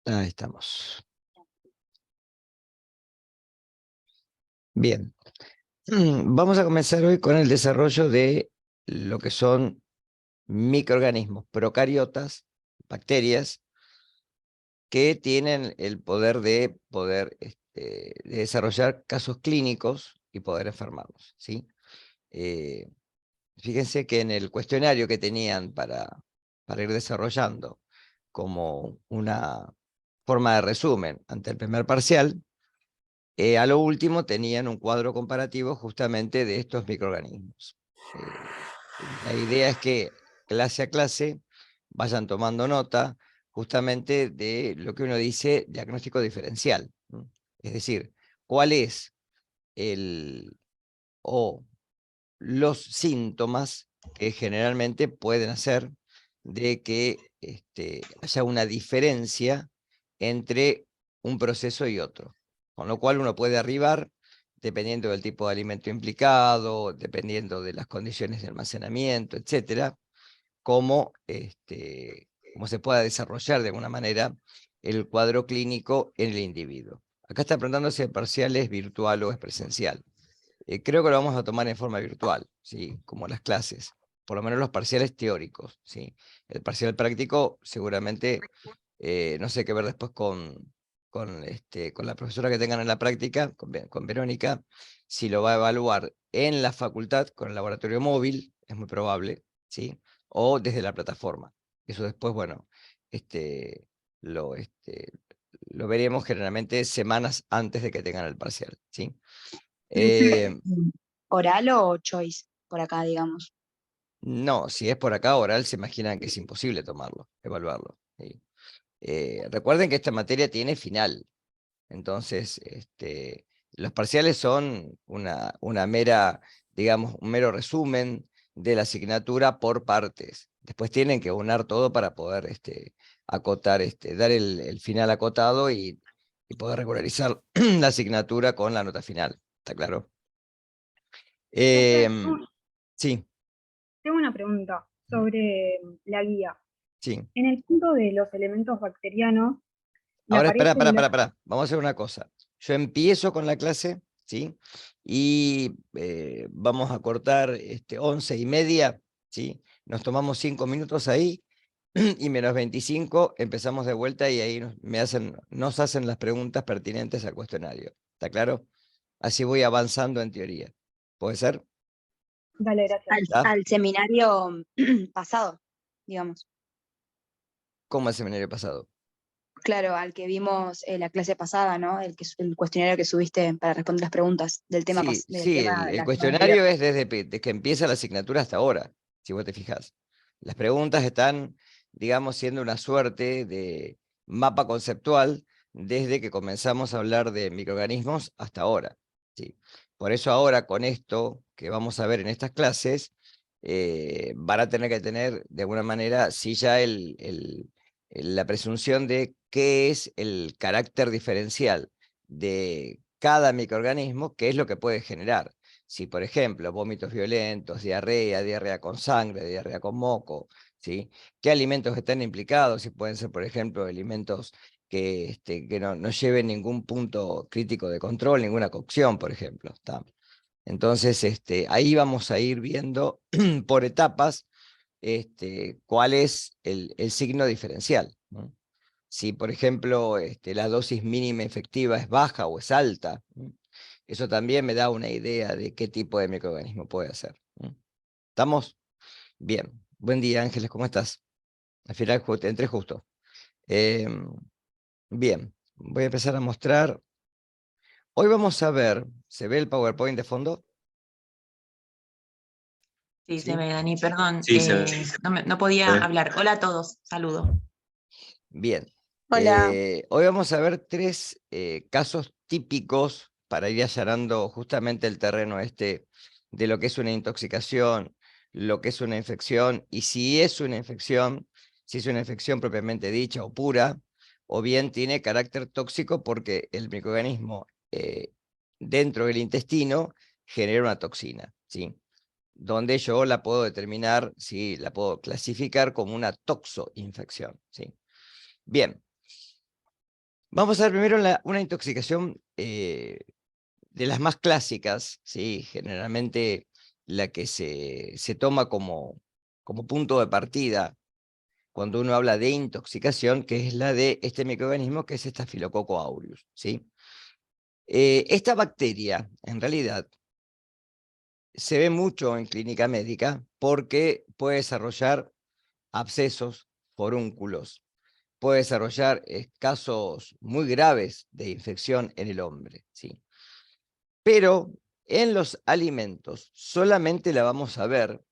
Ahí estamos. Bien. Vamos a comenzar hoy con el desarrollo de lo que son microorganismos procariotas, bacterias, que tienen el poder de de desarrollar casos clínicos y poder enfermarlos, ¿sí? Fíjense que en el cuestionario que tenían para ir desarrollando como una forma de resumen ante el primer parcial, a lo último tenían un cuadro comparativo justamente de estos microorganismos. La idea es que clase a clase vayan tomando nota justamente de lo que uno dice diagnóstico diferencial, ¿no? Es decir, cuál es el o los síntomas que generalmente pueden hacer de que haya una diferencia entre un proceso y otro. Con lo cual uno puede arribar, dependiendo del tipo de alimento implicado, dependiendo de las condiciones de almacenamiento, etcétera, cómo se pueda desarrollar de alguna manera el cuadro clínico en el individuo. Acá está preguntando si el parcial es virtual o es presencial. Creo que lo vamos a tomar en forma virtual, ¿sí? Como las clases, por lo menos los parciales teóricos, ¿sí? El parcial práctico seguramente, no sé qué ver después con la profesora que tengan en la práctica, con Verónica, si lo va a evaluar en la facultad con el laboratorio móvil, es muy probable, ¿sí? O desde la plataforma. Eso después, bueno, este, lo, este, lo veremos generalmente semanas antes de que tengan el parcial, ¿sí? Eh, ¿Oral o choice? Por acá, digamos. no, si es por acá oral, se imaginan que es imposible tomarlo, evaluarlo, ¿sí? Recuerden que esta materia tiene final, entonces los parciales son una mera, digamos, un mero resumen de la asignatura por partes. Después tienen que unar todo para poder acotar, dar el final acotado y poder regularizar la asignatura con la nota final. ¿Está claro? Profe, Sí, tengo una pregunta sobre la guía. sí. En el punto de los elementos bacterianos, me Ahora, espera, aparece para. Vamos a hacer una cosa. Yo empiezo con la clase, ¿sí? Y vamos a cortar 11:30, ¿sí? Nos tomamos 5 minutos ahí y -25 empezamos de vuelta y ahí nos hacen las preguntas pertinentes al cuestionario. ¿Está claro? Así voy avanzando en teoría. ¿Puede ser? Dale, gracias. ¿Está? Al seminario pasado, digamos. ¿Cómo el seminario pasado? Claro, al que vimos la clase pasada, ¿no? El cuestionario que subiste para responder las preguntas del tema, Sí, del sí, tema el, de el la semana anterior. cuestionario es desde que empieza la asignatura hasta ahora, si vos te fijas. Las preguntas están, digamos, siendo una suerte de mapa conceptual desde que comenzamos a hablar de microorganismos hasta ahora, ¿sí? Por eso ahora con esto que vamos a ver en estas clases, van a tener que tener de alguna manera, sí ya la presunción de qué es el carácter diferencial de cada microorganismo, qué es lo que puede generar. Si, por ejemplo, vómitos violentos, diarrea con sangre, diarrea con moco, ¿sí? ¿Qué alimentos están implicados? Si pueden ser, por ejemplo, alimentos que no lleven ningún punto crítico de control, ninguna cocción, por ejemplo. ¿Está? Entonces, ahí vamos a ir viendo por etapas cuál es el signo diferencial, ¿no? Si, por ejemplo, la dosis mínima efectiva es baja o es alta, ¿no? Eso también me da una idea de qué tipo de microorganismo puede ser, ¿no? ¿Estamos? Bien. Buen día, Ángeles, ¿cómo estás? Al final entré justo. Em, bien, voy a empezar a mostrar. Hoy vamos a ver, ¿se ve el PowerPoint de fondo? Sí, se ¿Sí? ve, Dani, perdón. Sí, se ve. No podía hablar. Hola a todos, saludo. Bien. Hola. Hoy vamos a ver 3 casos típicos para ir allanando justamente el terreno de lo que es una intoxicación, lo que es una infección, y si es una infección, si es una infección propiamente dicha o pura, o bien tiene carácter tóxico porque el microorganismo dentro del intestino genera una toxina, ¿sí? Donde yo la puedo determinar, ¿sí? La puedo clasificar como una toxoinfección, ¿sí? Bien. Vamos a ver primero una intoxicación de las más clásicas, ¿sí? Generalmente la que se toma como punto de partida cuando uno habla de intoxicación, que es la de este microorganismo que es Staphylococcus aureus, ¿sí? Esta bacteria, en realidad, se ve mucho en clínica médica porque puede desarrollar abscesos, forúnculos, puede desarrollar casos muy graves de infección en el hombre, ¿sí? Pero en los alimentos solamente la vamos a ver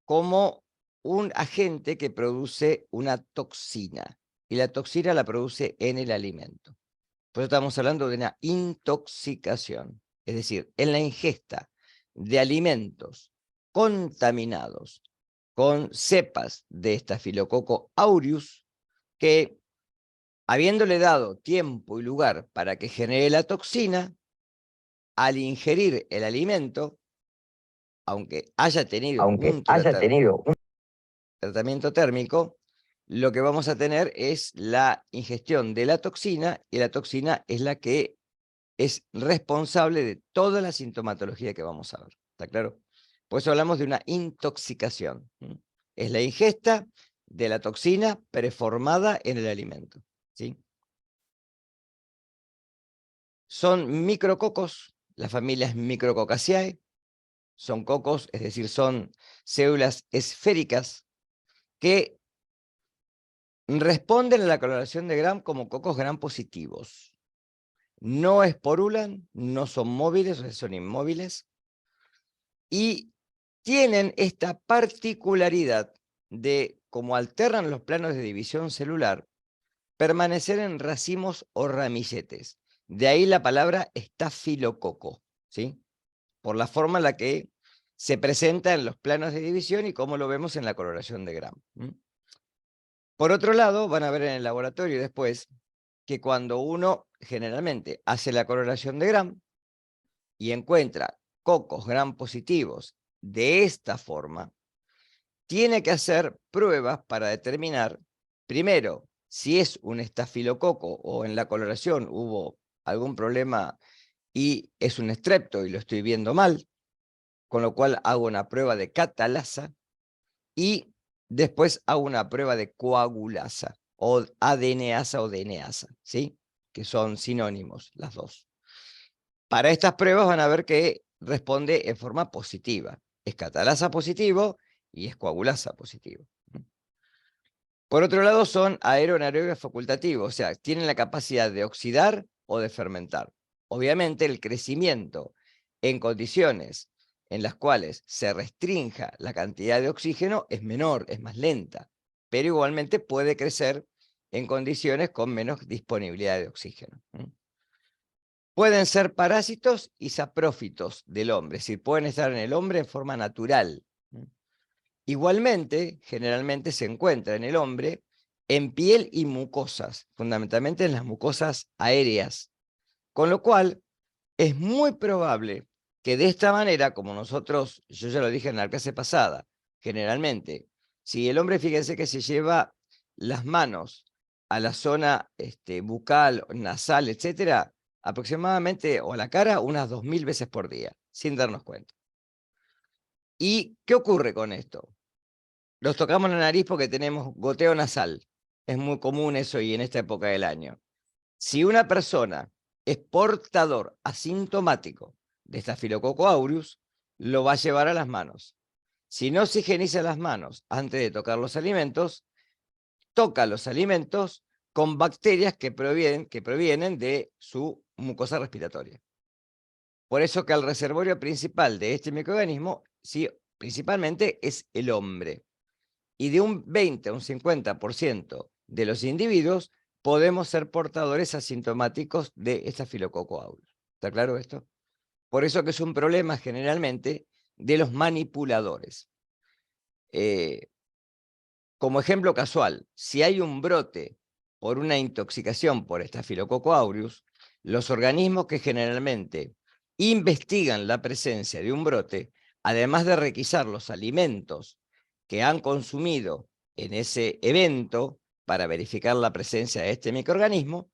como un agente que produce una toxina, y la toxina la produce en el alimento. Por eso estamos hablando de una intoxicación, es decir, en la ingesta de alimentos contaminados con cepas de Staphylococcus aureus, que habiéndole dado tiempo y lugar para que genere la toxina, al ingerir el alimento, aunque haya tenido un tratamiento térmico, lo que vamos a tener es la ingestión de la toxina, y la toxina es la que es responsable de toda la sintomatología que vamos a ver. ¿Está claro? Por eso hablamos de una intoxicación. Es la ingesta de la toxina preformada en el alimento, ¿sí? Son micrococos, la familia es Micrococaceae, son cocos, es decir, son células esféricas que responden a la coloración de Gram como cocos Gram positivos. No esporulan, no son móviles, o sea, son inmóviles, y tienen esta particularidad de, como alternan los planos de división celular, permanecer en racimos o ramilletes. De ahí la palabra estafilococo, ¿sí? Por la forma en la que se presenta en los planos de división y cómo lo vemos en la coloración de Gram. Por otro lado, van a ver en el laboratorio después que cuando uno generalmente hace la coloración de Gram y encuentra cocos Gram positivos de esta forma, tiene que hacer pruebas para determinar, primero, si es un estafilococo o en la coloración hubo algún problema y es un estrepto y lo estoy viendo mal, con lo cual hago una prueba de catalasa y después hago una prueba de coagulasa, o ADNasa o DNasa, ¿sí? Que son sinónimos las dos. Para estas pruebas van a ver que responde en forma positiva. Es catalasa positivo y es coagulasa positivo. Por otro lado, son aeroanaerobios facultativos, o sea, tienen la capacidad de oxidar o de fermentar. Obviamente, el crecimiento en condiciones en las cuales se restrinja la cantidad de oxígeno es menor, es más lenta, pero igualmente puede crecer en condiciones con menos disponibilidad de oxígeno. Pueden ser parásitos y saprófitos del hombre, es decir, pueden estar en el hombre en forma natural. Igualmente, generalmente se encuentra en el hombre en piel y mucosas, fundamentalmente en las mucosas aéreas, con lo cual es muy probable que de esta manera, como nosotros, yo ya lo dije en la clase pasada, generalmente, si el hombre, fíjense que se lleva las manos a la zona bucal, nasal, etcétera, aproximadamente, o a la cara, unas 2000 veces por día, sin darnos cuenta. ¿Y qué ocurre con esto? Los tocamos la nariz porque tenemos goteo nasal. Es muy común eso y en esta época del año. Si una persona es portador asintomático de Staphylococcus aureus, lo va a llevar a las manos. Si no se higieniza las manos antes de tocar los alimentos, toca los alimentos con bacterias que provienen de su mucosa respiratoria. Por eso que el reservorio principal de este microorganismo, sí, principalmente es el hombre. Y de un 20 a un 50% de los individuos podemos ser portadores asintomáticos de Staphylococcus aureus. ¿Está claro esto? Por eso que es un problema generalmente de los manipuladores. Como ejemplo casual, si hay un brote por una intoxicación por Staphylococcus aureus, los organismos que generalmente investigan la presencia de un brote, además de requisar los alimentos que han consumido en ese evento para verificar la presencia de este microorganismo,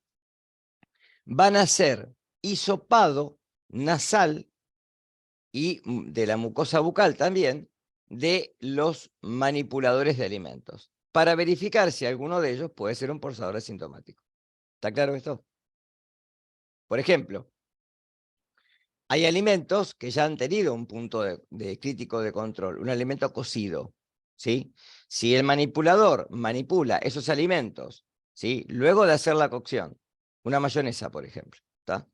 van a ser hisopado nasal y de la mucosa bucal también de los manipuladores de alimentos, para verificar si alguno de ellos puede ser un portador asintomático. ¿Está claro esto? Por ejemplo, hay alimentos que ya han tenido un punto de crítico de control, un alimento cocido, ¿sí? Si el manipulador manipula esos alimentos, ¿sí? Luego de hacer la cocción, una mayonesa, por ejemplo, ¿está?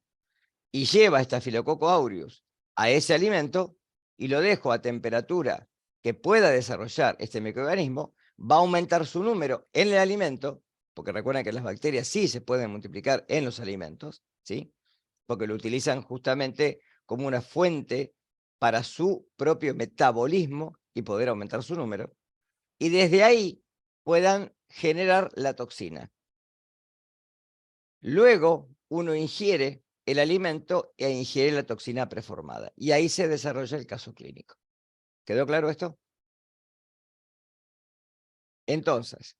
Y lleva Staphylococcus aureus a ese alimento y lo dejo a temperatura que pueda desarrollar este microorganismo, va a aumentar su número en el alimento, porque recuerden que las bacterias sí se pueden multiplicar en los alimentos, ¿sí? Porque lo utilizan justamente como una fuente para su propio metabolismo y poder aumentar su número, y desde ahí puedan generar la toxina. Luego uno ingiere el alimento e ingiere la toxina preformada, y ahí se desarrolla el caso clínico. ¿Quedó claro esto? Entonces,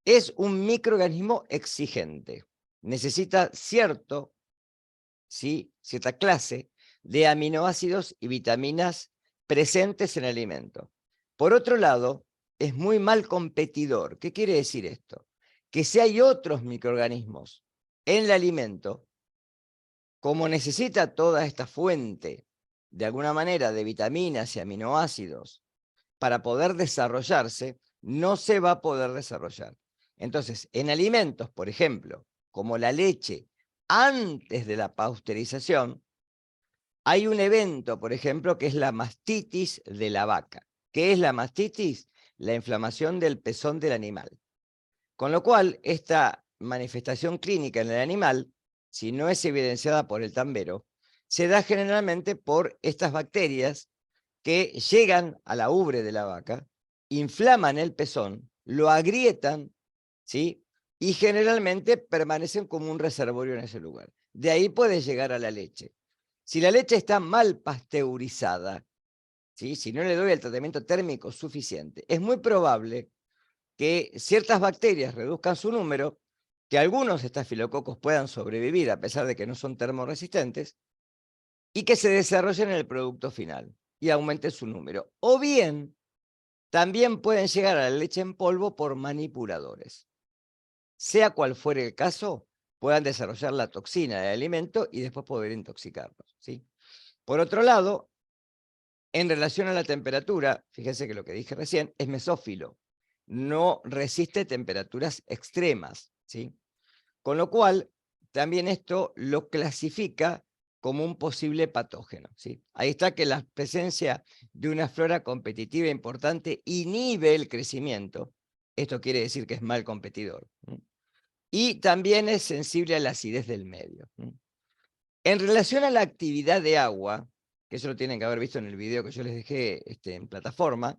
es un microorganismo exigente. Necesita cierta clase de aminoácidos y vitaminas presentes en el alimento. Por otro lado, es muy mal competidor. ¿Qué quiere decir esto? Que si hay otros microorganismos en el alimento, como necesita toda esta fuente, de alguna manera, de vitaminas y aminoácidos para poder desarrollarse, no se va a poder desarrollar. Entonces, en alimentos, por ejemplo, como la leche, antes de la pasteurización, hay un evento, por ejemplo, que es la mastitis de la vaca. ¿Qué es la mastitis? La inflamación del pezón del animal. Con lo cual, esta manifestación clínica en el animal, si no es evidenciada por el tambero, se da generalmente por estas bacterias que llegan a la ubre de la vaca, inflaman el pezón, lo agrietan, ¿sí? Y generalmente permanecen como un reservorio en ese lugar. De ahí puede llegar a la leche. Si la leche está mal pasteurizada, ¿sí? Si no le doy el tratamiento térmico suficiente, es muy probable que ciertas bacterias reduzcan su número, que algunos estafilococos puedan sobrevivir a pesar de que no son termoresistentes, y que se desarrollen en el producto final y aumente su número. O bien, también pueden llegar a la leche en polvo por manipuladores. Sea cual fuere el caso, puedan desarrollar la toxina del alimento y después poder intoxicarlos, ¿sí? Por otro lado, en relación a la temperatura, fíjense que lo que dije recién es mesófilo, no resiste temperaturas extremas, ¿sí? Con lo cual, también esto lo clasifica como un posible patógeno, ¿sí? Ahí está que la presencia de una flora competitiva importante inhibe el crecimiento. Esto quiere decir que es mal competidor. Y también es sensible a la acidez del medio. En relación a la actividad de agua, que eso lo tienen que haber visto en el video que yo les dejé en plataforma,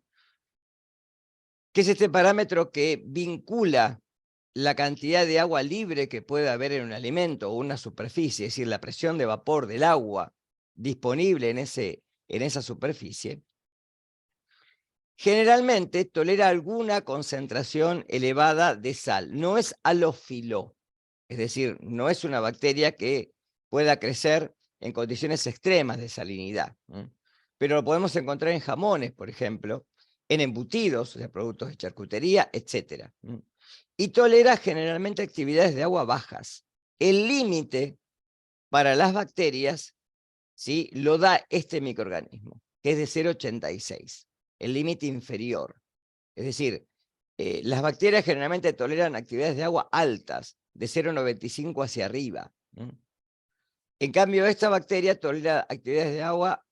que es este parámetro que vincula la cantidad de agua libre que puede haber en un alimento o una superficie, es decir, la presión de vapor del agua disponible en esa superficie, generalmente tolera alguna concentración elevada de sal. No es halófilo, es decir, no es una bacteria que pueda crecer en condiciones extremas de salinidad. Pero lo podemos encontrar en jamones, por ejemplo, en embutidos, o sea, productos de charcutería, etc. Y tolera generalmente actividades de agua bajas. El límite para las bacterias, ¿sí?, lo da este microorganismo, que es de 0,86, el límite inferior. Es decir, las bacterias generalmente toleran actividades de agua altas, de 0,95 hacia arriba. En cambio, esta bacteria tolera actividades de agua,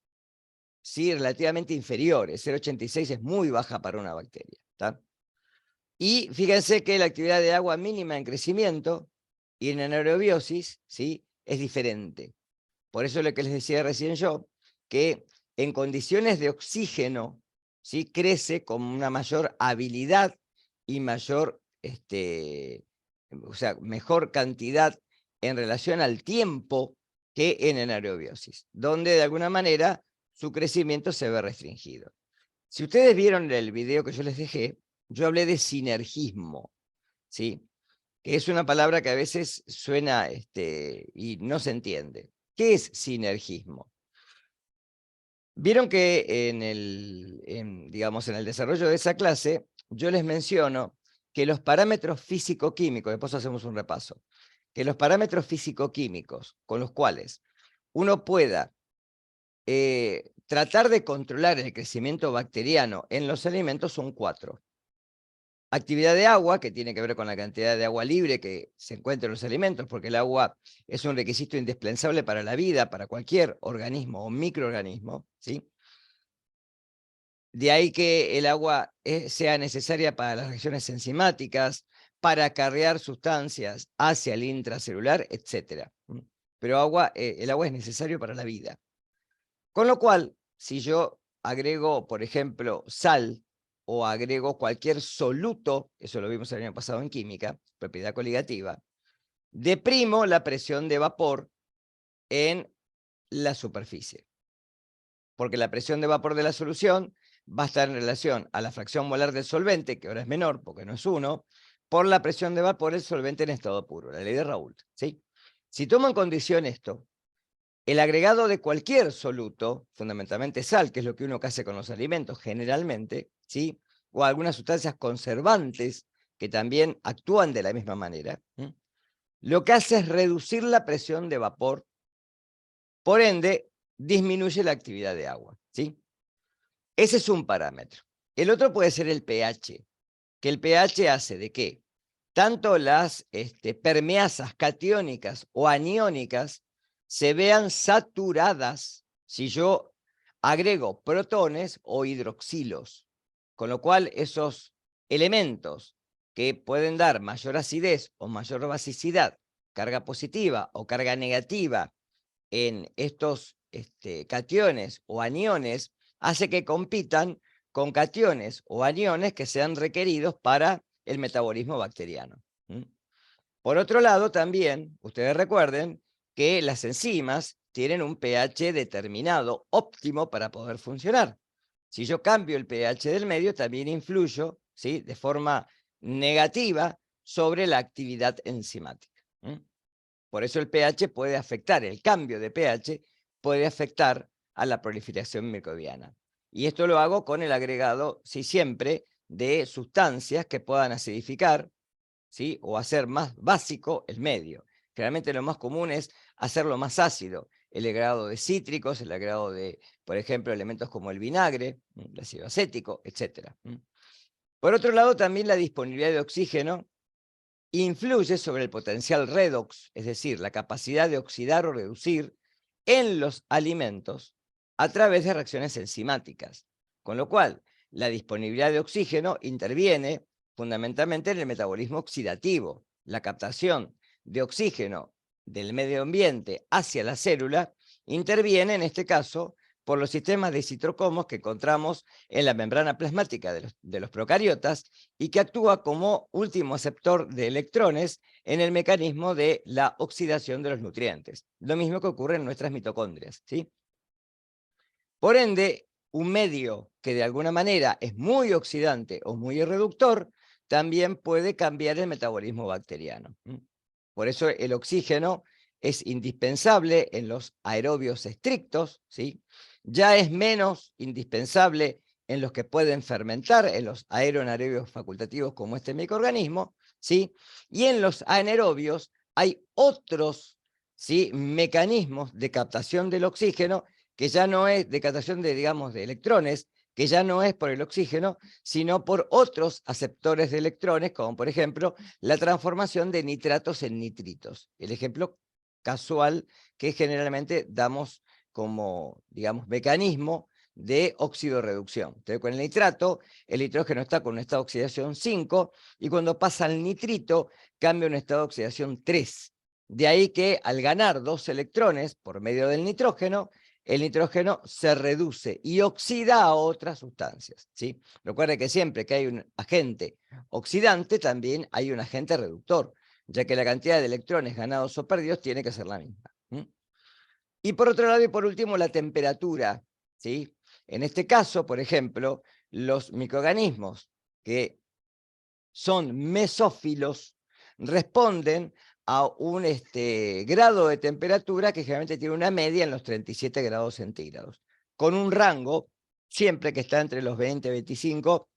sí, relativamente inferiores. 0,86 es muy baja para una bacteria, ¿está? Y fíjense que la actividad de agua mínima en crecimiento y en anaerobiosis, ¿sí?, es diferente. Por eso lo que les decía recién yo, que en condiciones de oxígeno, ¿sí?, crece con una mayor habilidad y mayor, o sea, mejor cantidad en relación al tiempo que en anaerobiosis, donde de alguna manera su crecimiento se ve restringido. Si ustedes vieron el video que yo les dejé, yo hablé de sinergismo, ¿sí?, que es una palabra que a veces suena y no se entiende. ¿Qué es sinergismo? Vieron que digamos, en el desarrollo de esa clase, yo les menciono que los parámetros físico-químicos, después hacemos un repaso, que los parámetros físico-químicos con los cuales uno pueda tratar de controlar el crecimiento bacteriano en los alimentos son 4. Actividad de agua, que tiene que ver con la cantidad de agua libre que se encuentra en los alimentos, porque el agua es un requisito indispensable para la vida, para cualquier organismo o microorganismo, ¿sí? De ahí que el agua sea necesaria para las reacciones enzimáticas, para acarrear sustancias hacia el intracelular, etc. Pero el agua es necesario para la vida. Con lo cual, si yo agrego, por ejemplo, sal o agrego cualquier soluto, eso lo vimos el año pasado en química, propiedad coligativa, deprimo la presión de vapor en la superficie. Porque la presión de vapor de la solución va a estar en relación a la fracción molar del solvente, que ahora es menor porque no es 1, por la presión de vapor del solvente en estado puro, la ley de Raoult, ¿sí? Si tomo en condición esto, el agregado de cualquier soluto, fundamentalmente sal, que es lo que uno hace con los alimentos generalmente, ¿sí? O algunas sustancias conservantes que también actúan de la misma manera, ¿sí? Lo que hace es reducir la presión de vapor, por ende, disminuye la actividad de agua, ¿sí? Ese es un parámetro. El otro puede ser el pH, que el pH hace de que tanto las permeasas catiónicas o aniónicas se vean saturadas si yo agrego protones o hidroxilos, con lo cual esos elementos que pueden dar mayor acidez o mayor basicidad, carga positiva o carga negativa en estos cationes o aniones, hace que compitan con cationes o aniones que sean requeridos para el metabolismo bacteriano. Por otro lado, también, ustedes recuerden que las enzimas tienen un pH determinado, óptimo para poder funcionar. Si yo cambio el pH del medio, también influyo, ¿sí?, de forma negativa sobre la actividad enzimática. Por eso el pH puede afectar, el cambio de pH puede afectar a la proliferación microbiana. Y esto lo hago con el agregado, sí, siempre, de sustancias que puedan acidificar, ¿sí?, o hacer más básico el medio. Generalmente lo más común es hacerlo más ácido, el agregado de cítricos, el agregado de, por ejemplo, elementos como el vinagre, el ácido acético, etc. Por otro lado, también la disponibilidad de oxígeno influye sobre el potencial redox, es decir, la capacidad de oxidar o reducir en los alimentos a través de reacciones enzimáticas, con lo cual la disponibilidad de oxígeno interviene fundamentalmente en el metabolismo oxidativo, la captación de oxígeno del medio ambiente hacia la célula interviene en este caso por los sistemas de citrocromos que encontramos en la membrana plasmática de los procariotas y que actúa como último aceptor de electrones en el mecanismo de la oxidación de los nutrientes. Lo mismo que ocurre en nuestras mitocondrias, ¿sí? Por ende, un medio que de alguna manera es muy oxidante o muy reductor, también puede cambiar el metabolismo bacteriano. Por eso el oxígeno es indispensable en los aerobios estrictos, ¿sí? Ya es menos indispensable en los que pueden fermentar, en los aeroanaerobios facultativos como este microorganismo, ¿sí? Y en los anaerobios hay otros, ¿sí?, mecanismos de captación del oxígeno que ya no es de captación de, digamos, de electrones, que ya no es por el oxígeno, sino por otros aceptores de electrones, como por ejemplo la transformación de nitratos en nitritos. El ejemplo casual que generalmente damos como, digamos, mecanismo de oxidorreducción. Entonces, con el nitrato, el nitrógeno está con un estado de oxidación 5, y cuando pasa al nitrito, cambia un estado de oxidación 3. De ahí que al ganar 2 electrones por medio del nitrógeno, el nitrógeno se reduce y oxida a otras sustancias, ¿sí? Recuerde que siempre que hay un agente oxidante, también hay un agente reductor, ya que la cantidad de electrones ganados o perdidos tiene que ser la misma. Y por otro lado, y por último, la temperatura, ¿sí? En este caso, por ejemplo, los microorganismos que son mesófilos responden a un grado de temperatura que generalmente tiene una media en los 37 grados centígrados, con un rango siempre que está entre los 20, 25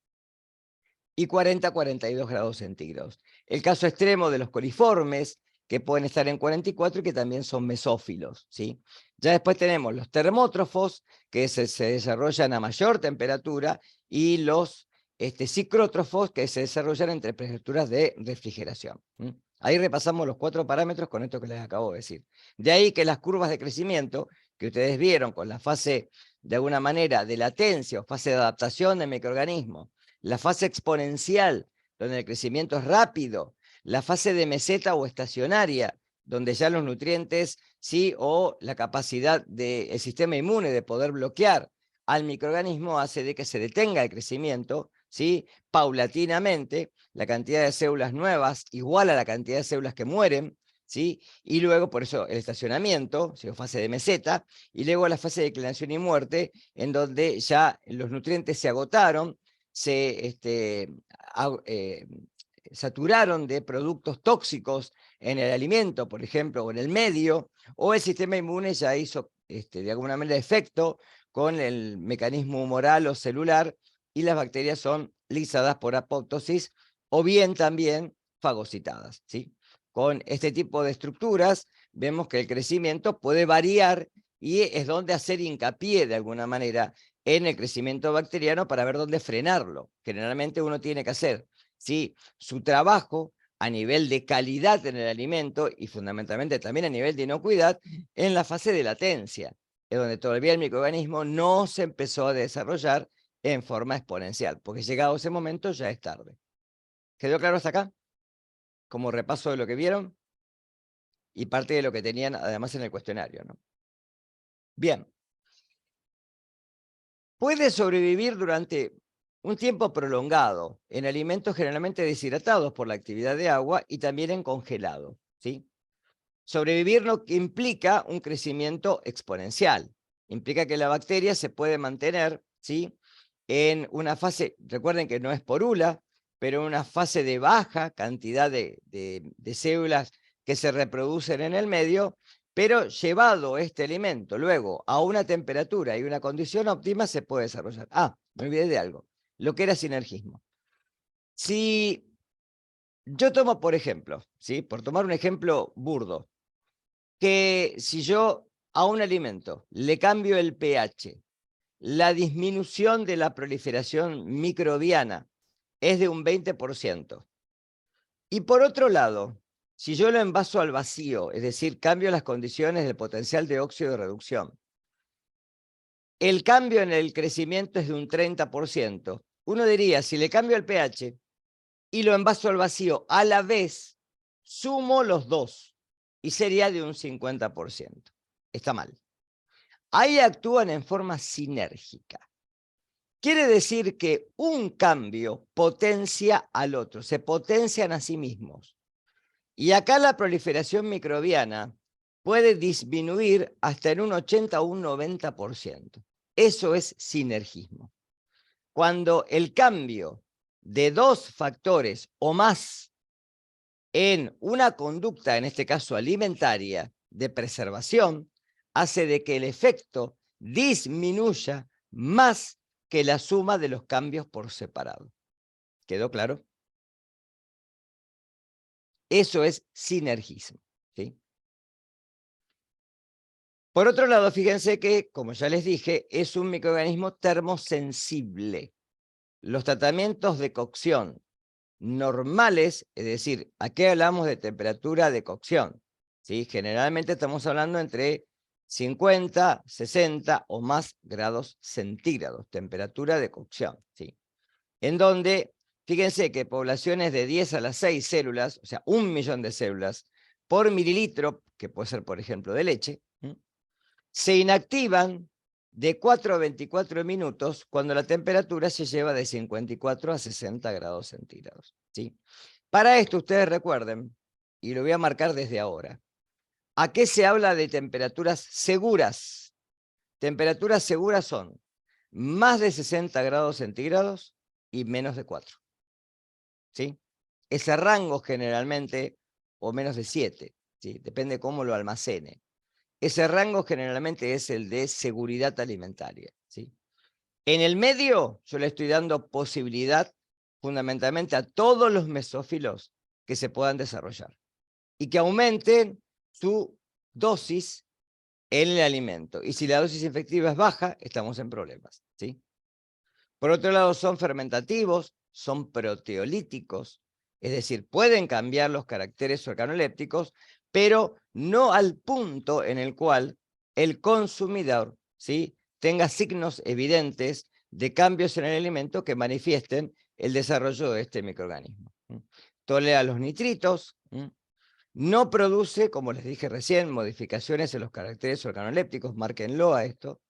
y 40, 42 grados centígrados. El caso extremo de los coliformes, que pueden estar en 44 y que también son mesófilos, ¿sí? Ya después tenemos los termótrofos, que se desarrollan a mayor temperatura, y los ciclótrofos, que se desarrollan entre temperaturas de refrigeración. Ahí repasamos los 4 parámetros con esto que les acabo de decir. De ahí que las curvas de crecimiento, que ustedes vieron con la fase, de alguna manera, de latencia o fase de adaptación del microorganismo, la fase exponencial, donde el crecimiento es rápido, la fase de meseta o estacionaria, donde ya los nutrientes, sí, o la capacidad del sistema inmune de poder bloquear al microorganismo hace de que se detenga el crecimiento, ¿sí? Paulatinamente, la cantidad de células nuevas igual a la cantidad de células que mueren, ¿sí? Y luego, por eso, el estacionamiento, ¿sí? O fase de meseta, y luego la fase de declinación y muerte, en donde ya los nutrientes se agotaron, se saturaron de productos tóxicos en el alimento, por ejemplo, o en el medio, o el sistema inmune ya hizo de alguna manera efecto con el mecanismo humoral o celular, y las bacterias son lisadas por apoptosis o bien también fagocitadas, ¿sí? Con este tipo de estructuras vemos que el crecimiento puede variar, y es donde hacer hincapié de alguna manera en el crecimiento bacteriano para ver dónde frenarlo. Generalmente uno tiene que hacer, ¿sí?, su trabajo a nivel de calidad en el alimento y fundamentalmente también a nivel de inocuidad en la fase de latencia, es donde todavía el microorganismo no se empezó a desarrollar en forma exponencial, porque llegado ese momento ya es tarde. ¿Quedó claro hasta acá? Como repaso de lo que vieron y parte de lo que tenían además en el cuestionario, ¿no? Bien. Puede sobrevivir durante un tiempo prolongado en alimentos generalmente deshidratados por la actividad de agua y también en congelado, ¿sí? Sobrevivir no implica un crecimiento exponencial, implica que la bacteria se puede mantener, ¿sí?, en una fase, recuerden que no es porula, pero en una fase de baja cantidad de células que se reproducen en el medio, pero llevado este alimento luego a una temperatura y una condición óptima se puede desarrollar. Ah, me olvidé de algo, lo que era sinergismo. Si yo tomo, por ejemplo, ¿sí?, por tomar un ejemplo burdo, que si yo a un alimento le cambio el pH, la disminución de la proliferación microbiana es de un 20%. Y por otro lado, si yo lo envaso al vacío, es decir, cambio las condiciones del potencial de óxido de reducción, el cambio en el crecimiento es de un 30%. Uno diría, si le cambio el pH y lo envaso al vacío a la vez, sumo los dos y sería de un 50%. Está mal. Ahí actúan en forma sinérgica. Quiere decir que un cambio potencia al otro, se potencian a sí mismos. Y acá la proliferación microbiana puede disminuir hasta en un 80 o un 90%. Eso es sinergismo. Cuando el cambio de dos factores o más en una conducta, en este caso alimentaria, de preservación, hace de que el efecto disminuya más que la suma de los cambios por separado. ¿Quedó claro? Eso es sinergismo, ¿sí? Por otro lado, fíjense que, como ya les dije, es un microorganismo termosensible. Los tratamientos de cocción normales, es decir, aquí hablamos de temperatura de cocción, ¿sí? Generalmente estamos hablando entre 50, 60 o más grados centígrados, temperatura de cocción, ¿sí? En donde, fíjense que poblaciones de 10 a las 6 células, o sea, 1 millón de células por mililitro, que puede ser, por ejemplo, de leche, se inactivan de 4 a 24 minutos cuando la temperatura se lleva de 54 a 60 grados centígrados, ¿sí? Para esto, ustedes recuerden, y lo voy a marcar desde ahora, ¿a qué se habla de temperaturas seguras? Temperaturas seguras son más de 60 grados centígrados y menos de 4, ¿sí? Ese rango generalmente, o menos de 7, ¿sí? Depende cómo lo almacene. Ese rango generalmente es el de seguridad alimentaria, ¿sí? En el medio, yo le estoy dando posibilidad fundamentalmente a todos los mesófilos que se puedan desarrollar y que aumenten su dosis en el alimento. Y si la dosis efectiva es baja, estamos en problemas, ¿sí? Por otro lado, son fermentativos, son proteolíticos, es decir, pueden cambiar los caracteres organolépticos, pero no al punto en el cual el consumidor, ¿sí?, tenga signos evidentes de cambios en el alimento que manifiesten el desarrollo de este microorganismo. Tolera los nitritos, no produce, como les dije recién, modificaciones en los caracteres organolépticos, márquenlo a esto,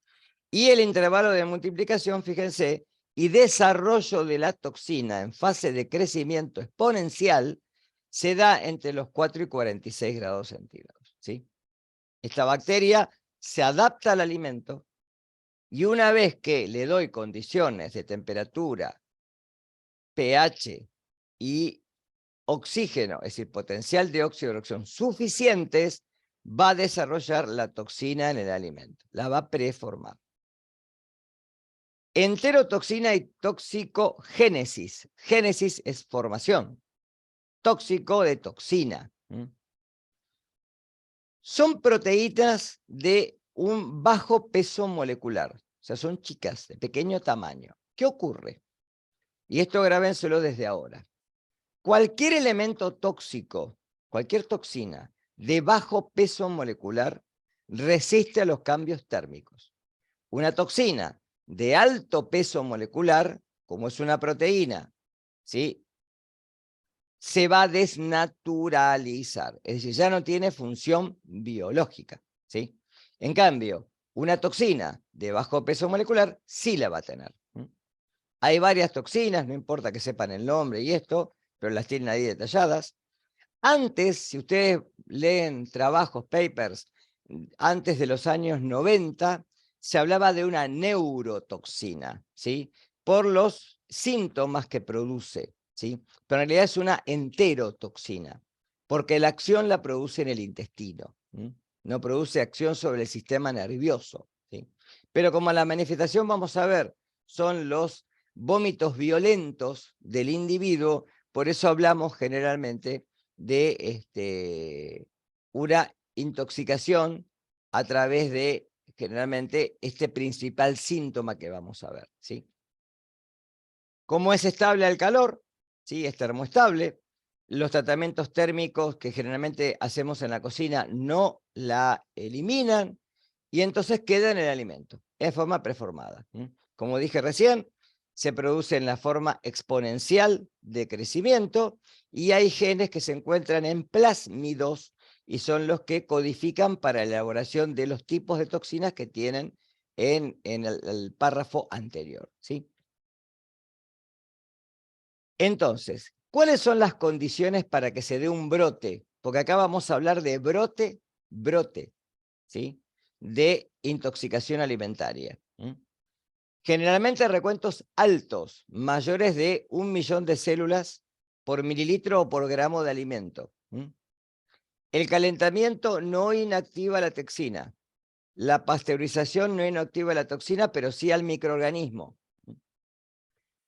y el intervalo de multiplicación, fíjense, y desarrollo de la toxina en fase de crecimiento exponencial se da entre los 4 y 46 grados centígrados, ¿sí? Esta bacteria se adapta al alimento y una vez que le doy condiciones de temperatura, pH y oxígeno, es decir, potencial de óxido de reacción suficientes, va a desarrollar la toxina en el alimento, la va a preformar. Enterotoxina y toxicogénesis. Génesis es formación. Tóxico de toxina. Son proteínas de un bajo peso molecular. O sea, son chicas, de pequeño tamaño. ¿Qué ocurre? Y esto grábenselo desde ahora. Cualquier elemento tóxico, cualquier toxina de bajo peso molecular resiste a los cambios térmicos. Una toxina de alto peso molecular, como es una proteína, ¿sí?, se va a desnaturalizar, es decir, ya no tiene función biológica, ¿sí? En cambio, una toxina de bajo peso molecular sí la va a tener. Hay varias toxinas, no importa que sepan el nombre y esto, pero las tienen ahí detalladas. Antes, si ustedes leen trabajos, papers, antes de los años 90, se hablaba de una neurotoxina, ¿sí?, por los síntomas que produce, ¿sí? Pero en realidad es una enterotoxina, porque la acción la produce en el intestino, no produce acción sobre el sistema nervioso, ¿sí? Pero como la manifestación, vamos a ver, son los vómitos violentos del individuo, por eso hablamos generalmente de una intoxicación a través de, generalmente, este principal síntoma que vamos a ver, ¿sí? ¿Cómo es estable al calor? ¿Sí? Es termoestable. Los tratamientos térmicos que generalmente hacemos en la cocina no la eliminan y entonces queda en el alimento, en forma preformada. Como dije recién, se produce en la forma exponencial de crecimiento y hay genes que se encuentran en plásmidos y son los que codifican para la elaboración de los tipos de toxinas que tienen en el párrafo anterior, ¿sí? Entonces, ¿cuáles son las condiciones para que se dé un brote? Porque acá vamos a hablar de brote, ¿sí?, de intoxicación alimentaria. Generalmente recuentos altos, mayores de 1 millón de células por mililitro o por gramo de alimento. El calentamiento no inactiva la toxina. La pasteurización no inactiva la toxina, pero sí al microorganismo.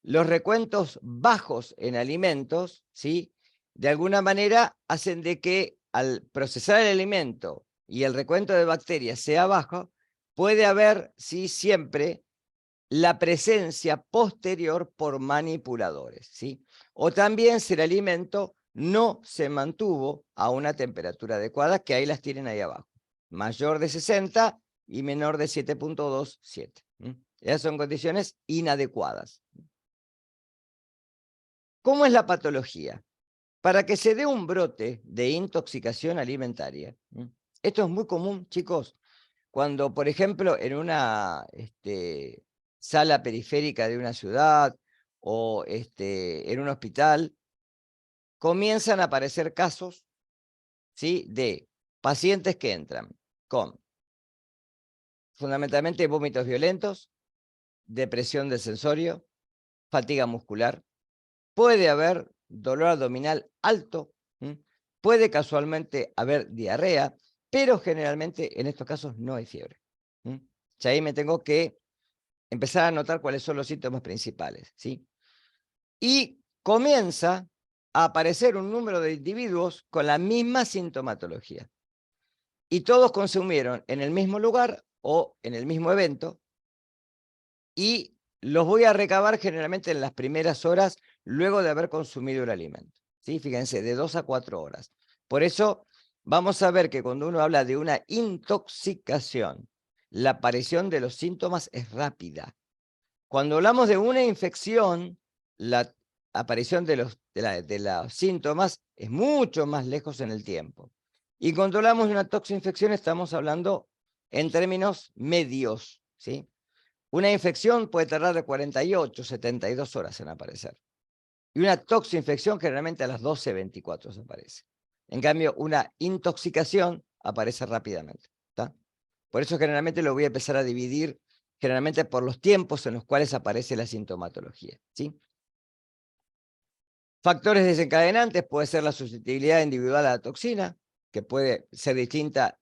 Los recuentos bajos en alimentos, ¿sí?, de alguna manera hacen de que al procesar el alimento y el recuento de bacterias sea bajo, puede haber, sí, siempre la presencia posterior por manipuladores, ¿sí? O también si el alimento no se mantuvo a una temperatura adecuada, que ahí las tienen ahí abajo. Mayor de 60 y menor de 7.27. Esas son condiciones inadecuadas. ¿Cómo es la patología? Para que se dé un brote de intoxicación alimentaria, esto es muy común, chicos, cuando, por ejemplo, en una sala periférica de una ciudad o en un hospital, comienzan a aparecer casos, ¿sí?, de pacientes que entran con fundamentalmente vómitos violentos, depresión del sensorio, fatiga muscular. Puede haber dolor abdominal alto, puede casualmente haber diarrea, pero generalmente en estos casos no hay fiebre. Ya ahí me tengo que empezar a notar cuáles son los síntomas principales, ¿sí? Y comienza a aparecer un número de individuos con la misma sintomatología. Y todos consumieron en el mismo lugar o en el mismo evento, y los voy a recabar generalmente en las primeras horas luego de haber consumido el alimento. ¿Sí? Fíjense, de 2 a 4 horas. Por eso vamos a ver que cuando uno habla de una intoxicación, la aparición de los síntomas es rápida. Cuando hablamos de una infección, la aparición de los síntomas es mucho más lejos en el tiempo. Y cuando hablamos de una toxinfección estamos hablando en términos medios, ¿sí? Una infección puede tardar de 48, 72 horas en aparecer. Y una toxinfección generalmente a las 12, 24 se aparece. En cambio, una intoxicación aparece rápidamente. ¿Tá? Por eso generalmente lo voy a empezar a dividir generalmente por los tiempos en los cuales aparece la sintomatología. ¿Sí? Factores desencadenantes puede ser la susceptibilidad individual a la toxina, que puede ser distinta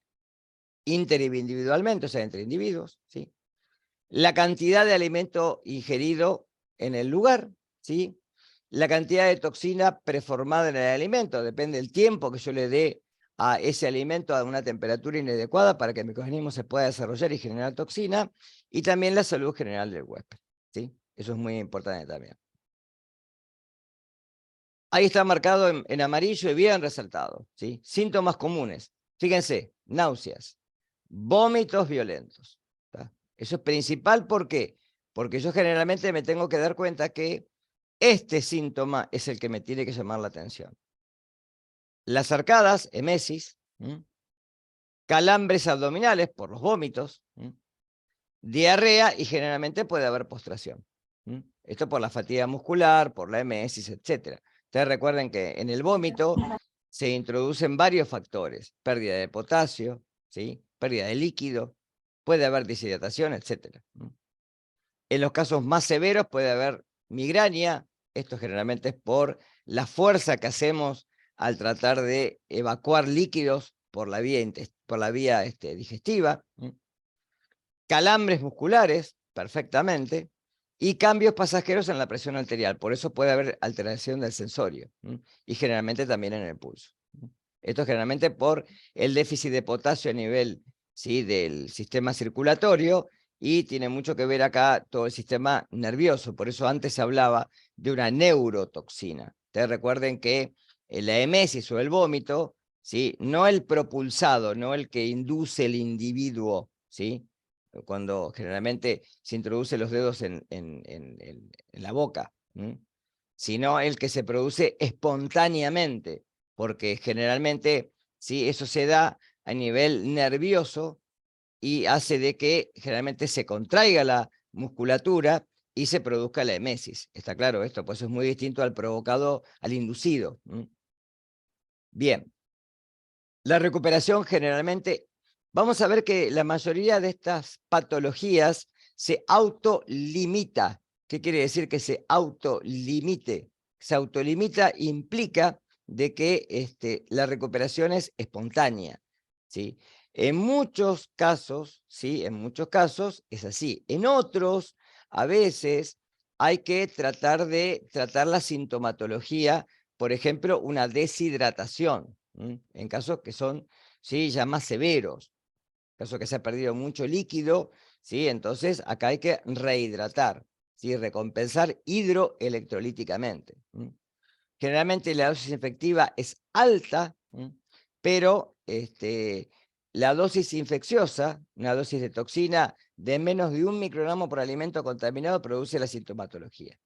interindividualmente, o sea, entre individuos. ¿Sí? La cantidad de alimento ingerido en el lugar, ¿sí? La cantidad de toxina preformada en el alimento, depende del tiempo que yo le dé a ese alimento a una temperatura inadecuada para que el microorganismo se pueda desarrollar y generar toxina, y también la salud general del huésped, ¿sí? Eso es muy importante también. Ahí está marcado en amarillo y bien resaltado, ¿sí? Síntomas comunes. Fíjense, náuseas, vómitos violentos. ¿Tá? Eso es principal, ¿por qué? Porque yo generalmente me tengo que dar cuenta que este síntoma es el que me tiene que llamar la atención. Las arcadas, emesis, calambres abdominales por los vómitos, diarrea y generalmente puede haber postración. Esto por la fatiga muscular, por la emesis, etc. Ustedes recuerden que en el vómito se introducen varios factores, pérdida de potasio, ¿sí? Pérdida de líquido, puede haber deshidratación, etc. En los casos más severos puede haber migraña, esto generalmente es por la fuerza que hacemos al tratar de evacuar líquidos por la vía digestiva, calambres musculares, perfectamente, y cambios pasajeros en la presión arterial, por eso puede haber alteración del sensorio, y generalmente también en el pulso. Esto generalmente por el déficit de potasio a nivel, ¿sí?, del sistema circulatorio, y tiene mucho que ver acá todo el sistema nervioso, por eso antes se hablaba de una neurotoxina. Ustedes recuerden que la emesis o el vómito, ¿sí?, no el propulsado, no el que induce el individuo, ¿sí?, cuando generalmente se introduce los dedos en la boca, sino el que se produce espontáneamente, porque generalmente, ¿sí?, eso se da a nivel nervioso y hace de que generalmente se contraiga la musculatura y se produzca la emesis. ¿Está claro esto? Pues es muy distinto al provocado, al inducido. Bien. La recuperación generalmente, vamos a ver que la mayoría de estas patologías se autolimita. ¿Qué quiere decir que se autolimite? Se autolimita implica de que la recuperación es espontánea, ¿sí? En muchos casos, ¿sí? En muchos casos es así. En otros, a veces hay que tratar de tratar la sintomatología, por ejemplo, una deshidratación, en casos que son, ¿sí?, ya más severos, casos que se ha perdido mucho líquido, ¿sí? Entonces acá hay que rehidratar, ¿sí?, recompensar hidroelectrolíticamente. Generalmente la dosis efectiva es alta, pero la dosis infecciosa, una dosis de toxina de menos de 1 microgramo por alimento contaminado, produce la sintomatología.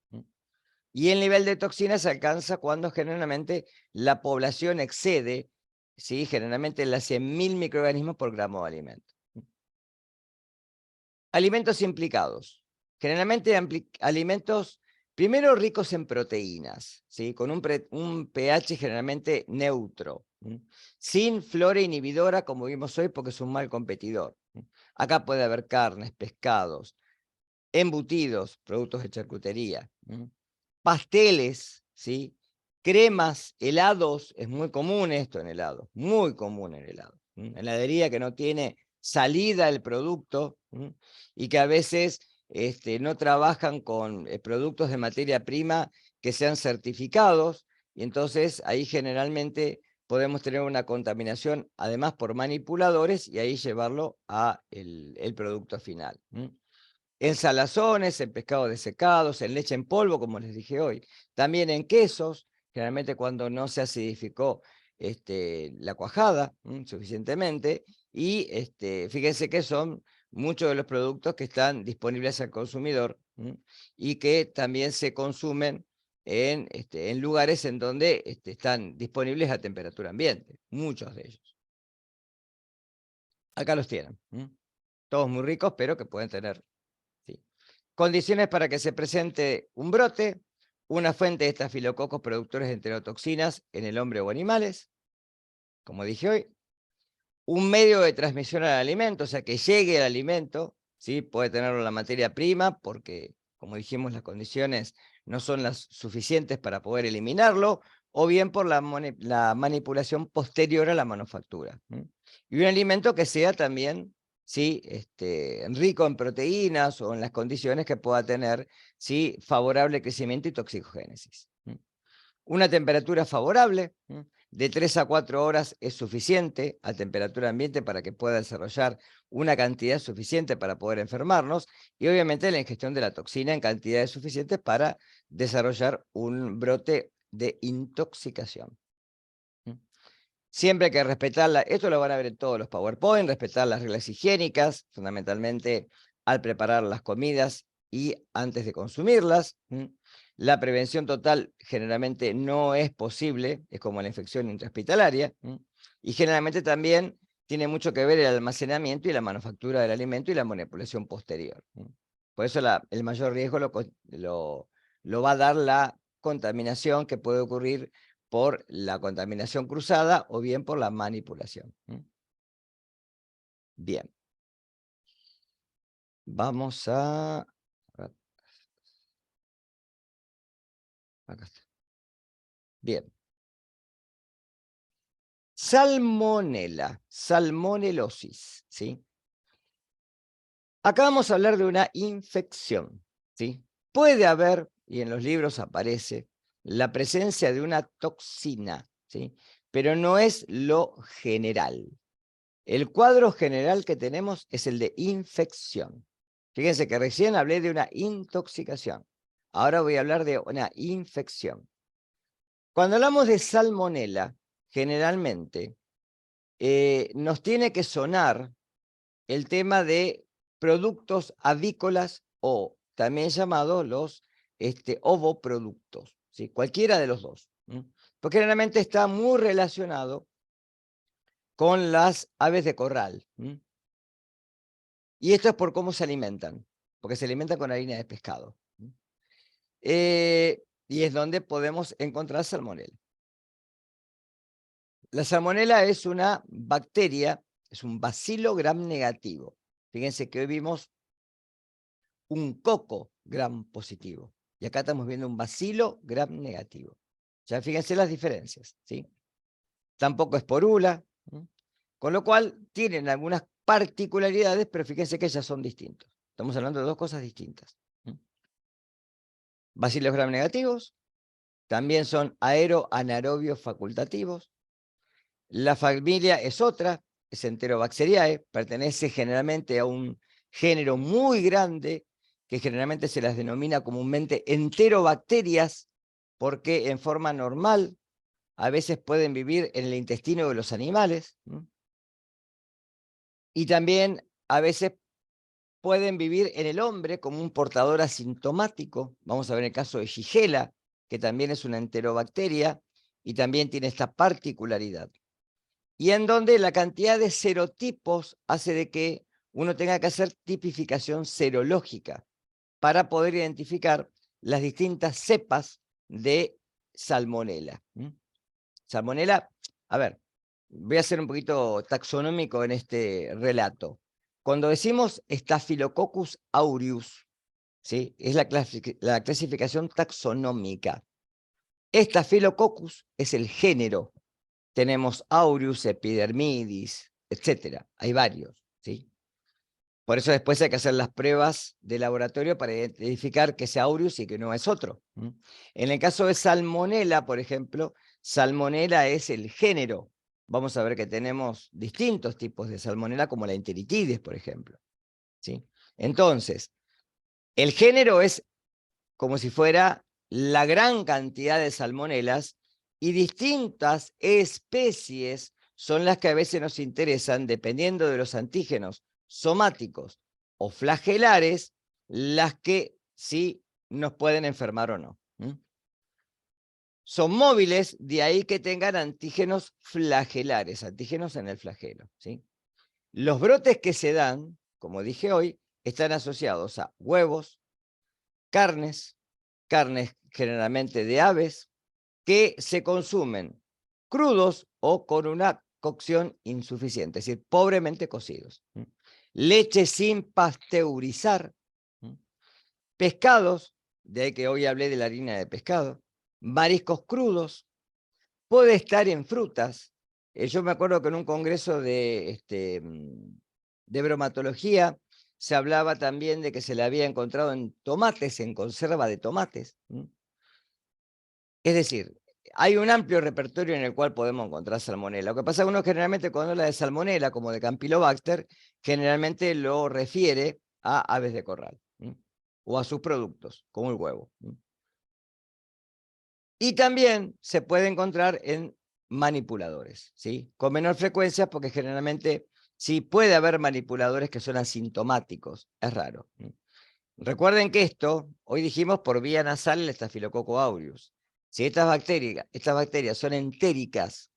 Y el nivel de toxina se alcanza cuando generalmente la población excede, ¿sí?, generalmente las 100.000 microorganismos por gramo de alimento. Alimentos implicados. Generalmente alimentos, primero, ricos en proteínas, ¿sí?, con un pH generalmente neutro, sin flora inhibidora, como vimos hoy, porque es un mal competidor. Acá puede haber carnes, pescados, embutidos, productos de charcutería, pasteles, ¿sí?, cremas, helados, es muy común esto en helados, muy común en helados. Heladería que no tiene salida el producto y que a veces no trabajan con productos de materia prima que sean certificados, y entonces ahí generalmente podemos tener una contaminación, además por manipuladores, y ahí llevarlo a el producto final. En salazones, en pescados desecados, en leche en polvo, como les dije hoy. También en quesos, generalmente cuando no se acidificó la cuajada suficientemente. Y fíjense que son muchos de los productos que están disponibles al consumidor y que también se consumen en lugares en donde están disponibles a temperatura ambiente, muchos de ellos. Acá los tienen. Todos muy ricos, pero que pueden tener. Sí. Condiciones para que se presente un brote: una fuente de estafilococos productores de enterotoxinas en el hombre o animales, como dije hoy. Un medio de transmisión al alimento, o sea, que llegue el alimento, ¿sí? Puede tenerlo la materia prima, porque, como dijimos, las condiciones no son las suficientes para poder eliminarlo, o bien por la manipulación posterior a la manufactura. Y un alimento que sea también, ¿sí? Rico en proteínas o en las condiciones que pueda tener, ¿sí? Favorable crecimiento y toxicogénesis. Una temperatura favorable, de 3 a 4 horas es suficiente a temperatura ambiente para que pueda desarrollar una cantidad suficiente para poder enfermarnos, y obviamente la ingestión de la toxina en cantidades suficientes para desarrollar un brote de intoxicación. Siempre hay que respetarla, esto lo van a ver en todos los PowerPoint, respetar las reglas higiénicas, fundamentalmente al preparar las comidas y antes de consumirlas. La prevención total generalmente no es posible, es como la infección intrahospitalaria, y generalmente también tiene mucho que ver el almacenamiento y la manufactura del alimento y la manipulación posterior. Por eso el mayor riesgo lo va a dar la contaminación que puede ocurrir por la contaminación cruzada o bien por la manipulación. Bien. Vamos a... Acá está. Bien. Salmonela, salmonelosis, ¿sí? Acá vamos a hablar de una infección, ¿sí? Puede haber, y en los libros aparece, la presencia de una toxina, ¿sí? Pero no es lo general. El cuadro general que tenemos es el de infección. Fíjense que recién hablé de una intoxicación. Ahora voy a hablar de una infección. Cuando hablamos de salmonela, generalmente nos tiene que sonar el tema de productos avícolas o también llamados los ovoproductos, ¿sí? Cualquiera de los dos. Porque generalmente está muy relacionado con las aves de corral. Y esto es por cómo se alimentan, porque se alimentan con harina de pescado. Y es donde podemos encontrar salmonela. La salmonela es una bacteria, es un bacilo gram negativo. Fíjense que hoy vimos un coco gram positivo. Y acá estamos viendo un bacilo gram negativo. Ya fíjense las diferencias, ¿sí? Tampoco es porula, con lo cual tienen algunas particularidades, pero fíjense que ellas son distintas. Estamos hablando de dos cosas distintas. Bacilos gram negativos también son aeroanaerobios facultativos. La familia es otra, es Enterobacteriae, pertenece generalmente a un género muy grande que generalmente se las denomina comúnmente enterobacterias, porque en forma normal a veces pueden vivir en el intestino de los animales, y también a veces pueden vivir en el hombre como un portador asintomático. Vamos a ver el caso de Shigella, que también es una enterobacteria y también tiene esta particularidad. Y en donde la cantidad de serotipos hace de que uno tenga que hacer tipificación serológica para poder identificar las distintas cepas de salmonela. Salmonela, a ver, voy a ser un poquito taxonómico en este relato. Cuando decimos Staphylococcus aureus, ¿sí? Es la clasificación taxonómica. Staphylococcus es el género. Tenemos Aureus, Epidermidis, etc. Hay varios, ¿sí? Por eso después hay que hacer las pruebas de laboratorio para identificar que es Aureus y que no es otro. En el caso de Salmonella, por ejemplo, Salmonella es el género. Vamos a ver que tenemos distintos tipos de Salmonella, como la Enteritidis, por ejemplo, ¿sí? Entonces, el género es como si fuera la gran cantidad de salmonelas, y distintas especies son las que a veces nos interesan, dependiendo de los antígenos somáticos o flagelares, las que sí nos pueden enfermar o no. Son móviles, de ahí que tengan antígenos flagelares, antígenos en el flagelo, ¿sí? Los brotes que se dan, como dije hoy, están asociados a huevos, carnes generalmente de aves, que se consumen crudos o con una cocción insuficiente, es decir, pobremente cocidos. Leche sin pasteurizar, pescados, de ahí que hoy hablé de la harina de pescado, mariscos crudos, puede estar en frutas. Yo me acuerdo que en un congreso de bromatología se hablaba también de que se le había encontrado en tomates, en conserva de tomates. Es decir, hay un amplio repertorio en el cual podemos encontrar salmonela. Lo que pasa es que uno generalmente cuando habla de salmonela, como de Campylobacter, generalmente lo refiere a aves de corral, o a sus productos, como el huevo. Y también se puede encontrar en manipuladores, ¿sí? Con menor frecuencia, porque generalmente sí puede haber manipuladores que son asintomáticos, es raro. Recuerden que esto, hoy dijimos por vía nasal el Staphylococcus aureus. Si estas bacterias son entéricas,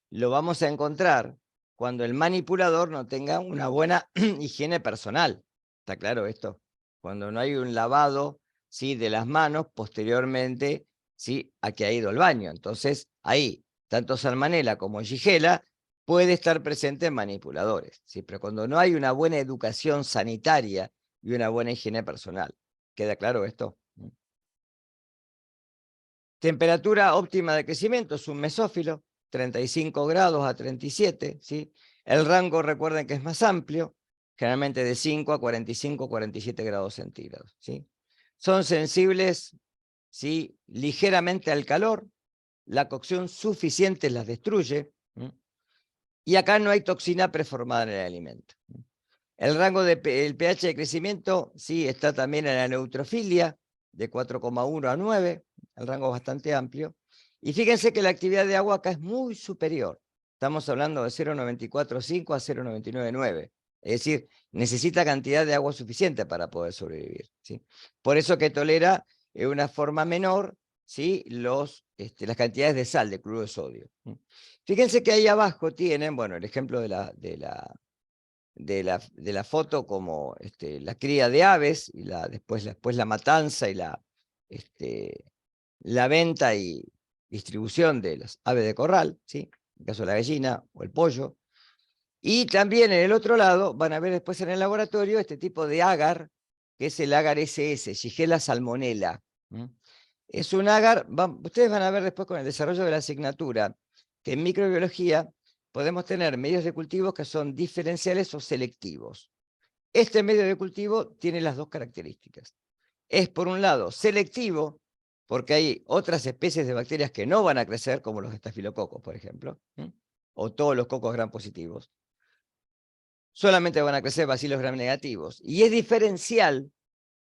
lo vamos a encontrar cuando el manipulador no tenga una buena higiene personal. ¿Está claro esto? Cuando no hay un lavado, ¿sí?, de las manos posteriormente, ¿sí?, a que ha ido al baño. Entonces, ahí, tanto Salmonella como Shigella puede estar presente en manipuladores, ¿sí? Pero cuando no hay una buena educación sanitaria y una buena higiene personal. ¿Queda claro esto? Temperatura óptima de crecimiento es un mesófilo, 35 grados a 37, ¿sí? El rango, recuerden que es más amplio, generalmente de 5 a 45, 47 grados centígrados, ¿sí? Son sensibles, ¿sí?, ligeramente al calor, la cocción suficiente las destruye, y acá no hay toxina preformada en el alimento. El rango del pH de crecimiento, sí, está también en la neutrofilia, de 4,1 a 9, el rango es bastante amplio. Y fíjense que la actividad de agua acá es muy superior. Estamos hablando de 0,945 a 0,999. Es decir, necesita cantidad de agua suficiente para poder sobrevivir, ¿sí? Por eso que tolera en una forma menor, ¿sí?, las cantidades de sal, de cloruro de sodio. Fíjense que ahí abajo tienen, bueno, el ejemplo de la foto, como la cría de aves, y después la matanza y la venta y distribución de las aves de corral, ¿sí?, en el caso de la gallina o el pollo. Y también en el otro lado van a ver después en el laboratorio este tipo de agar, que es el agar SS, Shigella salmonella. Es un agar, ustedes van a ver después con el desarrollo de la asignatura, que en microbiología podemos tener medios de cultivo que son diferenciales o selectivos. Este medio de cultivo tiene las dos características. Es, por un lado, selectivo, porque hay otras especies de bacterias que no van a crecer, como los estafilococos, por ejemplo, o todos los cocos gram positivos. Solamente van a crecer bacilos gram negativos. Y es diferencial,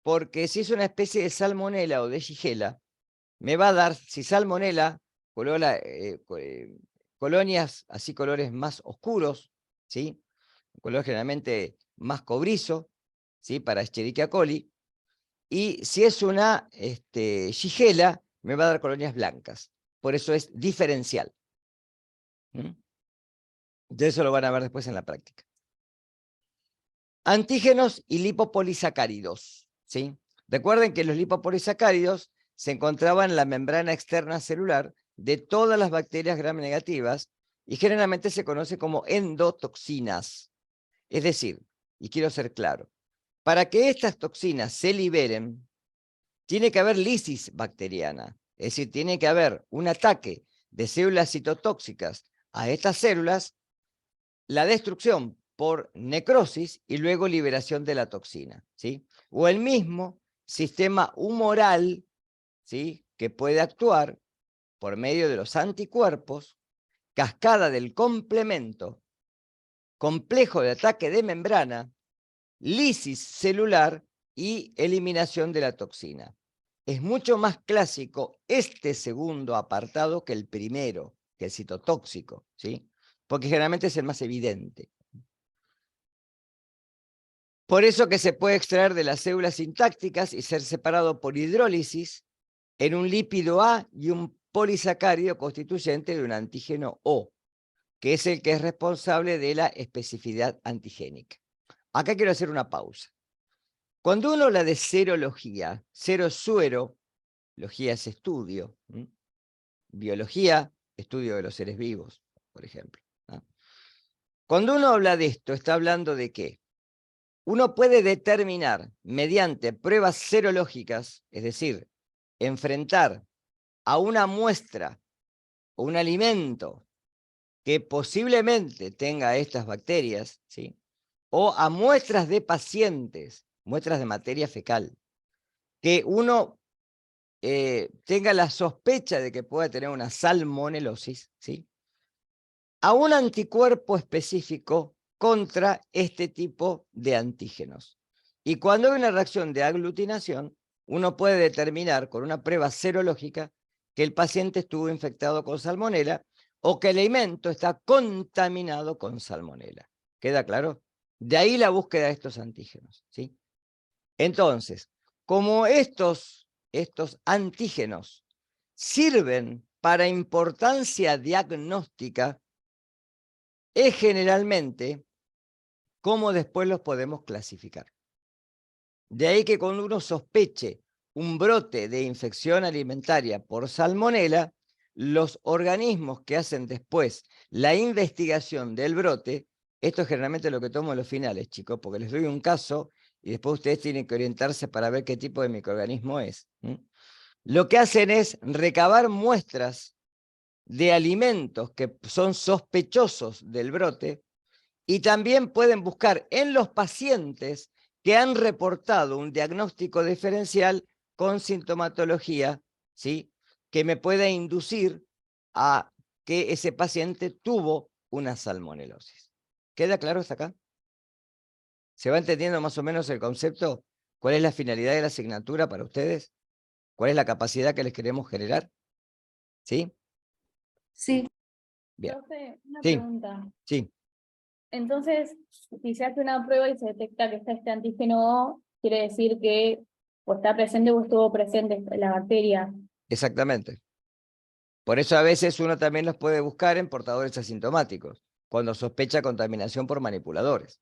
porque si es una especie de salmonella o de shigella, me va a dar, si salmonella, colonias, así colores más oscuros, ¿sí?, color generalmente más cobrizo, ¿sí?, para Escherichia coli. Y si es una shigella, me va a dar colonias blancas. Por eso es diferencial. De eso lo van a ver después en la práctica. Antígenos y lipopolisacáridos, ¿sí? Recuerden que los lipopolisacáridos se encontraban en la membrana externa celular de todas las bacterias gram negativas y generalmente se conoce como endotoxinas. Es decir, y quiero ser claro, para que estas toxinas se liberen, tiene que haber lisis bacteriana. Es Es decir, tiene que haber un ataque de células citotóxicas a estas células, la destrucción por necrosis y luego liberación de la toxina, ¿sí? O el mismo sistema humoral, ¿sí?, que puede actuar por medio de los anticuerpos, cascada del complemento, complejo de ataque de membrana, lisis celular y eliminación de la toxina. Es mucho más clásico este segundo apartado que el primero, que el citotóxico, ¿sí? Porque generalmente es el más evidente. Por eso que se puede extraer de las células sintácticas y ser separado por hidrólisis en un lípido A y un polisacárido constituyente de un antígeno O, que es el que es responsable de la especificidad antigénica. Acá quiero hacer una pausa. Cuando uno habla de serología, suero, logía es estudio, biología, estudio de los seres vivos, por ejemplo, ¿no? Cuando uno habla de esto, está hablando de qué. Uno puede determinar mediante pruebas serológicas, es decir, enfrentar a una muestra o un alimento que posiblemente tenga estas bacterias, ¿sí?, o a muestras de pacientes, muestras de materia fecal, que uno tenga la sospecha de que pueda tener una salmonelosis, ¿sí?, a un anticuerpo específico contra este tipo de antígenos. Y cuando hay una reacción de aglutinación, uno puede determinar con una prueba serológica que el paciente estuvo infectado con salmonela o que el alimento está contaminado con salmonela. ¿Queda claro? De ahí la búsqueda de estos antígenos, ¿sí? Entonces, como estos antígenos sirven para importancia diagnóstica, es generalmente cómo después los podemos clasificar. De ahí que cuando uno sospeche un brote de infección alimentaria por salmonela, los organismos que hacen después la investigación del brote, esto es generalmente lo que tomo en los finales, chicos, porque les doy un caso y después ustedes tienen que orientarse para ver qué tipo de microorganismo es. Lo que hacen es recabar muestras de alimentos que son sospechosos del brote y también pueden buscar en los pacientes que han reportado un diagnóstico diferencial con sintomatología, ¿sí?, que me pueda inducir a que ese paciente tuvo una salmonelosis. ¿Queda claro hasta acá? ¿Se va entendiendo más o menos el concepto? ¿Cuál es la finalidad de la asignatura para ustedes? ¿Cuál es la capacidad que les queremos generar? ¿Sí? Sí. Bien. Profe, una Sí. pregunta. Sí. Entonces, si se hace una prueba y se detecta que está este antígeno O, quiere decir que o está presente o estuvo presente la bacteria. Exactamente. Por eso a veces uno también los puede buscar en portadores asintomáticos, cuando sospecha contaminación por manipuladores.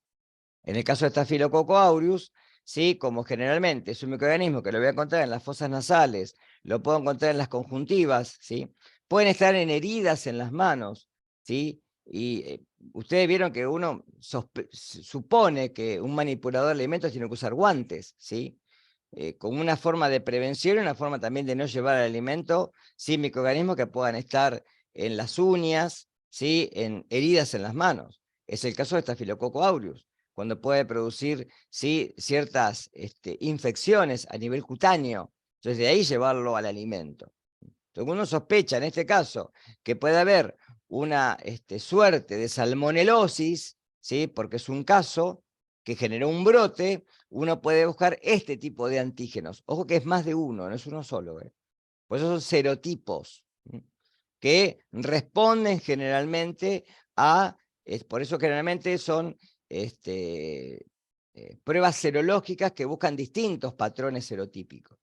En el caso de Staphylococcus aureus, sí, como generalmente es un microorganismo que lo voy a encontrar en las fosas nasales, lo puedo encontrar en las conjuntivas, ¿sí? Pueden estar en heridas en las manos, ¿sí? Y ustedes vieron que uno supone que un manipulador de alimentos tiene que usar guantes, ¿sí? Como una forma de prevención y una forma también de no llevar al alimento, ¿sí?, microorganismos que puedan estar en las uñas, ¿sí?, en heridas en las manos. Es el caso de Staphylococcus aureus, cuando puede producir, ¿sí?, ciertas infecciones a nivel cutáneo. Entonces de ahí llevarlo al alimento. Entonces uno sospecha en este caso que puede haber una suerte de salmonelosis, ¿sí?, porque es un caso que generó un brote, uno puede buscar este tipo de antígenos. Ojo que es más de uno, no es uno solo. Por eso son serotipos, que responden generalmente a, por eso generalmente son pruebas serológicas que buscan distintos patrones serotípicos.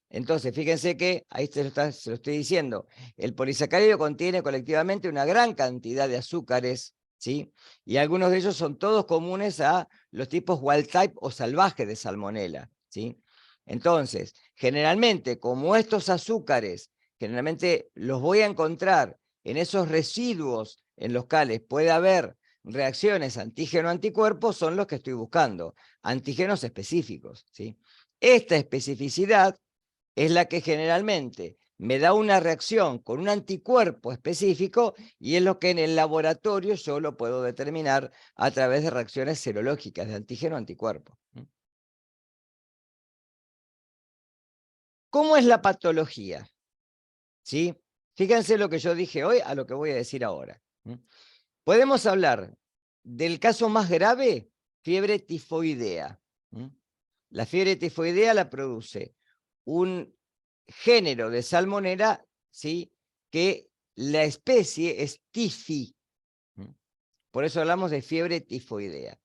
Entonces, fíjense que, ahí se lo estoy diciendo, el polisacárido contiene colectivamente una gran cantidad de azúcares, ¿sí? Y algunos de ellos son todos comunes a los tipos wild type o salvajes de salmonela, ¿sí? Entonces, generalmente, como estos azúcares, generalmente los voy a encontrar en esos residuos en los cuales puede haber reacciones antígeno-anticuerpos, son los que estoy buscando, antígenos específicos, ¿sí? Esta especificidad es la que generalmente me da una reacción con un anticuerpo específico y es lo que en el laboratorio yo lo puedo determinar a través de reacciones serológicas de antígeno-anticuerpo. ¿Cómo es la patología? ¿Sí? Fíjense lo que yo dije hoy a lo que voy a decir ahora. Podemos hablar del caso más grave, fiebre tifoidea. La fiebre tifoidea la produce un género de salmonela, ¿sí?, que la especie es tifi. Por eso hablamos de fiebre tifoidea.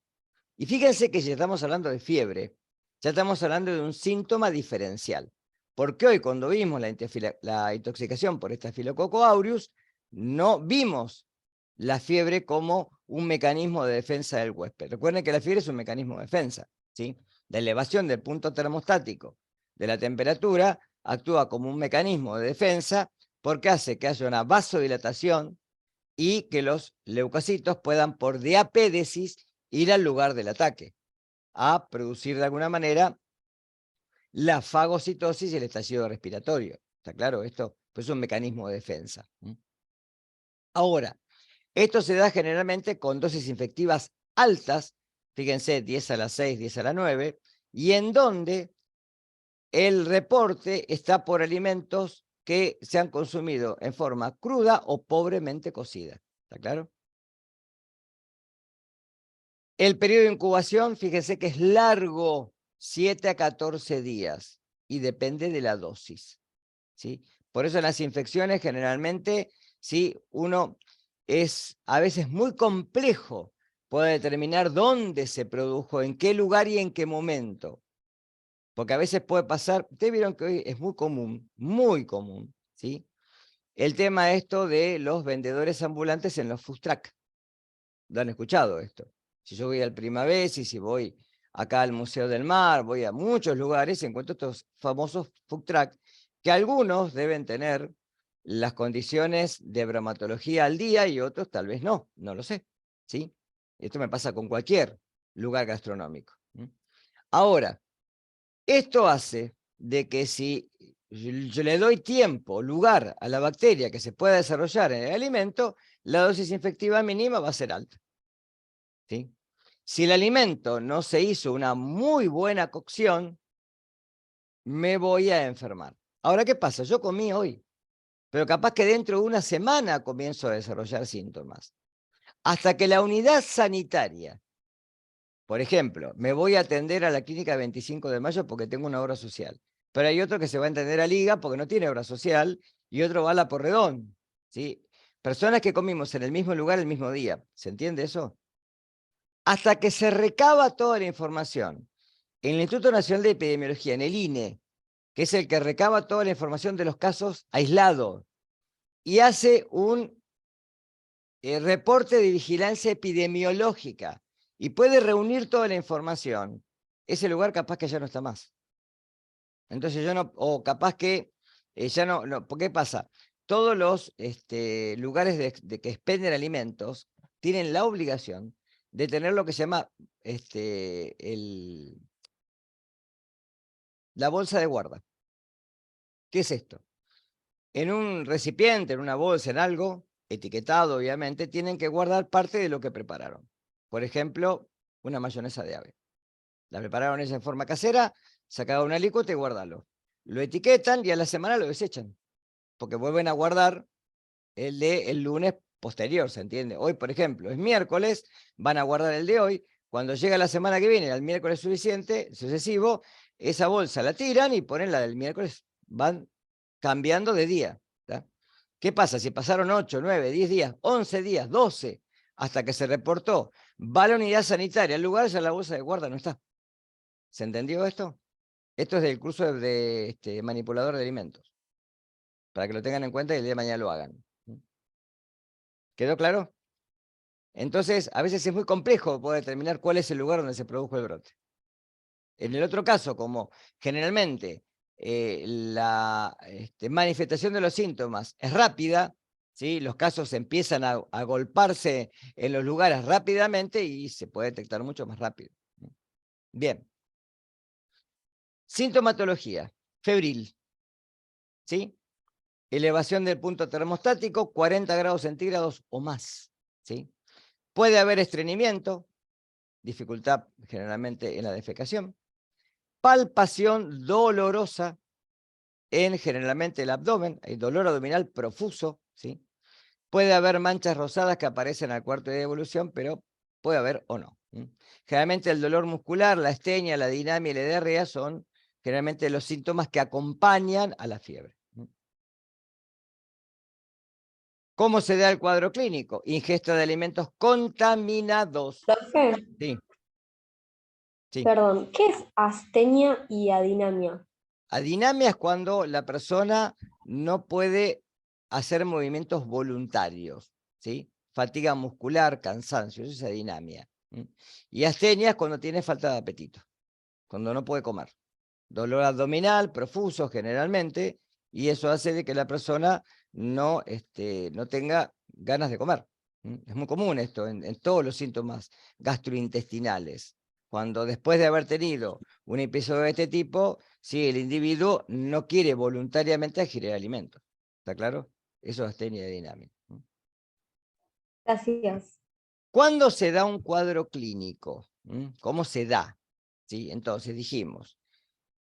Y fíjense que si estamos hablando de fiebre, ya estamos hablando de un síntoma diferencial. Porque hoy cuando vimos la intoxicación por Staphylococcus aureus, no vimos la fiebre como un mecanismo de defensa del huésped. Recuerden que la fiebre es un mecanismo de defensa, ¿sí? La elevación del punto termostático de la temperatura actúa como un mecanismo de defensa porque hace que haya una vasodilatación y que los leucocitos puedan por diapédesis ir al lugar del ataque, a producir de alguna manera la fagocitosis y el estallido respiratorio. ¿Está claro? Esto pues, es un mecanismo de defensa. Ahora, esto se da generalmente con dosis infectivas altas, fíjense, 10 a la 6, 10 a la 9, y en donde el reporte está por alimentos que se han consumido en forma cruda o pobremente cocida. ¿Está claro? El periodo de incubación, fíjense que es largo, 7 a 14 días, y depende de la dosis, ¿sí? Por eso en las infecciones generalmente, ¿sí?, uno es a veces muy complejo poder determinar dónde se produjo, en qué lugar y en qué momento. Porque a veces puede pasar, ustedes vieron que hoy es muy común, ¿sí?, el tema esto de los vendedores ambulantes en los food truck. ¿Lo han escuchado esto? Si yo voy al Primavera y si voy acá al Museo del Mar, voy a muchos lugares, encuentro estos famosos food truck, que algunos deben tener las condiciones de bromatología al día y otros tal vez no lo sé, ¿sí? Esto me pasa con cualquier lugar gastronómico. Ahora, esto hace de que si yo le doy tiempo, lugar a la bacteria que se pueda desarrollar en el alimento, la dosis infectiva mínima va a ser alta, ¿sí? Si el alimento no se hizo una muy buena cocción, me voy a enfermar. Ahora, ¿qué pasa? Yo comí hoy, pero capaz que dentro de una semana comienzo a desarrollar síntomas. Hasta que la unidad sanitaria, por ejemplo, me voy a atender a la clínica 25 de mayo porque tengo una obra social, pero hay otro que se va a atender a Liga porque no tiene obra social y otro va a la Porredón, ¿sí? Personas que comimos en el mismo lugar el mismo día, ¿se entiende eso? Hasta que se recaba toda la información en el Instituto Nacional de Epidemiología, en el INE, que es el que recaba toda la información de los casos aislados, y hace un reporte de vigilancia epidemiológica, y puede reunir toda la información, ese lugar capaz que ya no está más. Entonces yo no, o capaz que ya no, ¿por qué pasa? Todos los lugares de que expenden alimentos tienen la obligación de tener lo que se llama la bolsa de guarda. ¿Qué es esto? En un recipiente, en una bolsa, en algo, etiquetado obviamente, tienen que guardar parte de lo que prepararon. Por ejemplo, una mayonesa de ave. La prepararon ellos en forma casera, sacaron una alícuota y guardalo. Lo etiquetan y a la semana lo desechan, porque vuelven a guardar el de el lunes posterior, ¿se entiende? Hoy, por ejemplo, es miércoles, van a guardar el de hoy. Cuando llega la semana que viene, al miércoles sucesivo, esa bolsa la tiran y ponen la del miércoles, van cambiando de día. ¿Tá? ¿Qué pasa? Si pasaron 8, 9, 10 días, 11 días, 12, hasta que se reportó, va a la unidad sanitaria, al lugar ya la bolsa de guarda no está. ¿Se entendió esto? Esto es del curso de manipulador de alimentos. Para que lo tengan en cuenta y el día de mañana lo hagan. ¿Quedó claro? Entonces, a veces es muy complejo poder determinar cuál es el lugar donde se produjo el brote. En el otro caso, como generalmente la manifestación de los síntomas es rápida, ¿sí? Los casos empiezan a agolparse en los lugares rápidamente y se puede detectar mucho más rápido. Bien. Sintomatología, febril, ¿sí? elevación del punto termostático, 40 grados centígrados o más, ¿sí? Puede haber estreñimiento, dificultad generalmente en la defecación, palpación dolorosa en generalmente el abdomen, hay dolor abdominal profuso, ¿sí? Puede haber manchas rosadas que aparecen al cuarto día de evolución, pero puede haber o no. Generalmente el dolor muscular, la astenia, la dinamia y la diarrea son generalmente los síntomas que acompañan a la fiebre. ¿Cómo se da el cuadro clínico? Ingesta de alimentos contaminados. Profe, Sí, sí. perdón, ¿qué es astenia y adinamia? Adinamia es cuando la persona no puede hacer movimientos voluntarios, ¿sí? Fatiga muscular, cansancio, eso es adinamia. Y astenia es cuando tiene falta de apetito, cuando no puede comer. Dolor abdominal, profuso generalmente, y eso hace de que la persona no tenga ganas de comer. Es muy común esto en todos los síntomas gastrointestinales. Cuando después de haber tenido un episodio de este tipo, si el individuo no quiere voluntariamente ingerir alimentos. ¿Está claro? Eso es astenia dinámica. Gracias. ¿Cuándo se da un cuadro clínico? ¿Cómo se da? ¿Sí? Entonces dijimos,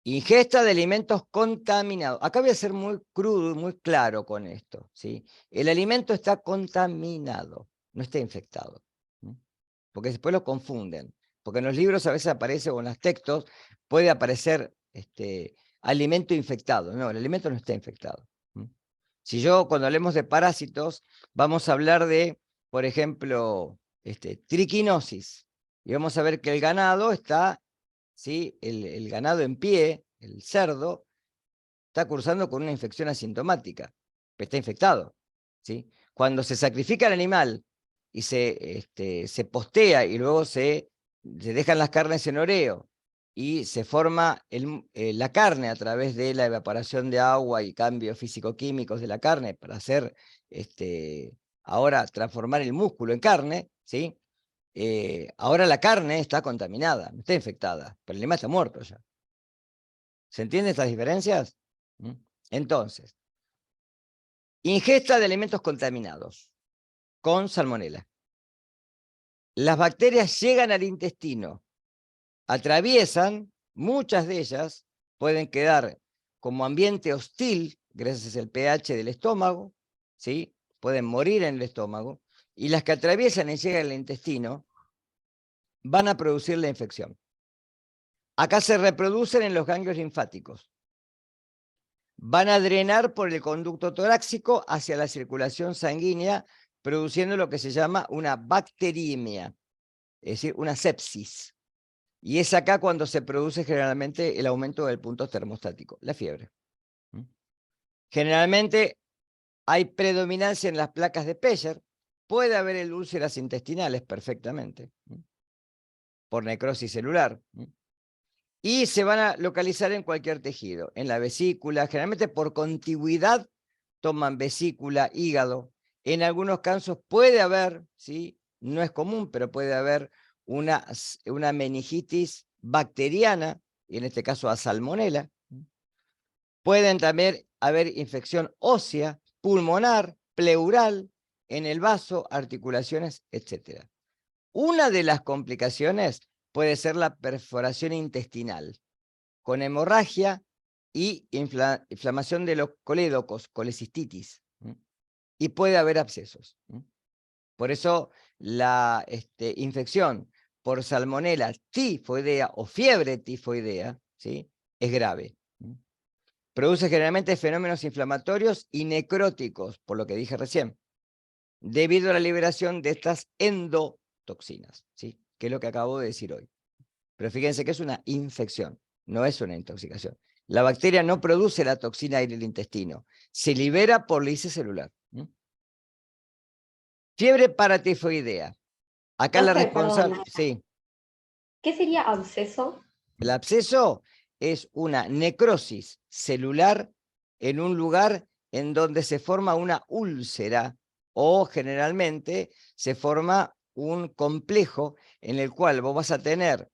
ingesta de alimentos contaminados. Acá voy a ser muy crudo y muy claro con esto, ¿sí? El alimento está contaminado, no está infectado. Porque después lo confunden. Porque en los libros a veces aparece, o en los textos, puede aparecer alimento infectado. No, el alimento no está infectado. Si cuando hablemos de parásitos, vamos a hablar de, por ejemplo, triquinosis. Y vamos a ver que el ganado está, ¿sí? El ganado en pie, el cerdo, está cursando con una infección asintomática, pero está infectado, ¿sí? Cuando se sacrifica el animal y se postea y luego se dejan las carnes en oreo y se forma la carne a través de la evaporación de agua y cambios físico-químicos de la carne para hacer, ahora transformar el músculo en carne, ¿sí? Ahora la carne está contaminada, no está infectada, pero el animal está muerto ya. ¿Se entienden estas diferencias? Entonces, ingesta de alimentos contaminados con salmonela. Las bacterias llegan al intestino, atraviesan, muchas de ellas pueden quedar como ambiente hostil, gracias al pH del estómago, ¿sí? Pueden morir en el estómago, y las que atraviesan y llegan al intestino van a producir la infección. Acá se reproducen en los ganglios linfáticos. Van a drenar por el conducto torácico hacia la circulación sanguínea, produciendo lo que se llama una bacteriemia, es decir, una sepsis. Y es acá cuando se produce generalmente el aumento del punto termostático, la fiebre. Generalmente hay predominancia en las placas de Peyer, puede haber úlceras intestinales perfectamente, por necrosis celular. Y se van a localizar en cualquier tejido, en la vesícula, generalmente por contigüidad toman vesícula, hígado. En algunos casos puede haber, ¿sí? No es común, pero puede haber una meningitis bacteriana, y en este caso a salmonela. Pueden también haber infección ósea, pulmonar, pleural, en el vaso, articulaciones, etc. Una de las complicaciones puede ser la perforación intestinal, con hemorragia y inflamación de los colédocos, colecistitis, y puede haber abscesos. Por eso la infección por salmonela tifoidea o fiebre tifoidea, ¿sí? Es grave. Produce generalmente fenómenos inflamatorios y necróticos, por lo que dije recién, debido a la liberación de estas endotoxinas, ¿sí? Que es lo que acabo de decir hoy. Pero fíjense que es una infección, no es una intoxicación. La bacteria no produce la toxina en el intestino, se libera por lisis celular. Fiebre paratifoidea. Acá la responsable... Sí. ¿Qué sería absceso? El absceso es una necrosis celular en un lugar en donde se forma una úlcera o generalmente se forma un complejo en el cual vos vas a tener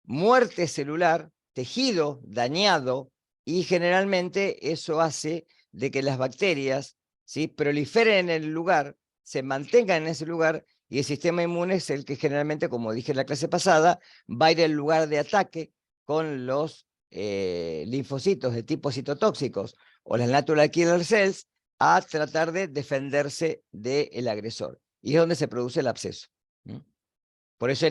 muerte celular, tejido dañado, y generalmente eso hace de que las bacterias, ¿sí?, proliferen en el lugar, se mantengan en ese lugar, y el sistema inmune es el que generalmente, como dije en la clase pasada, va a ir al lugar de ataque con los linfocitos de tipo citotóxicos o las natural killer cells a tratar de defenderse del agresor. Y es donde se produce el absceso. Por eso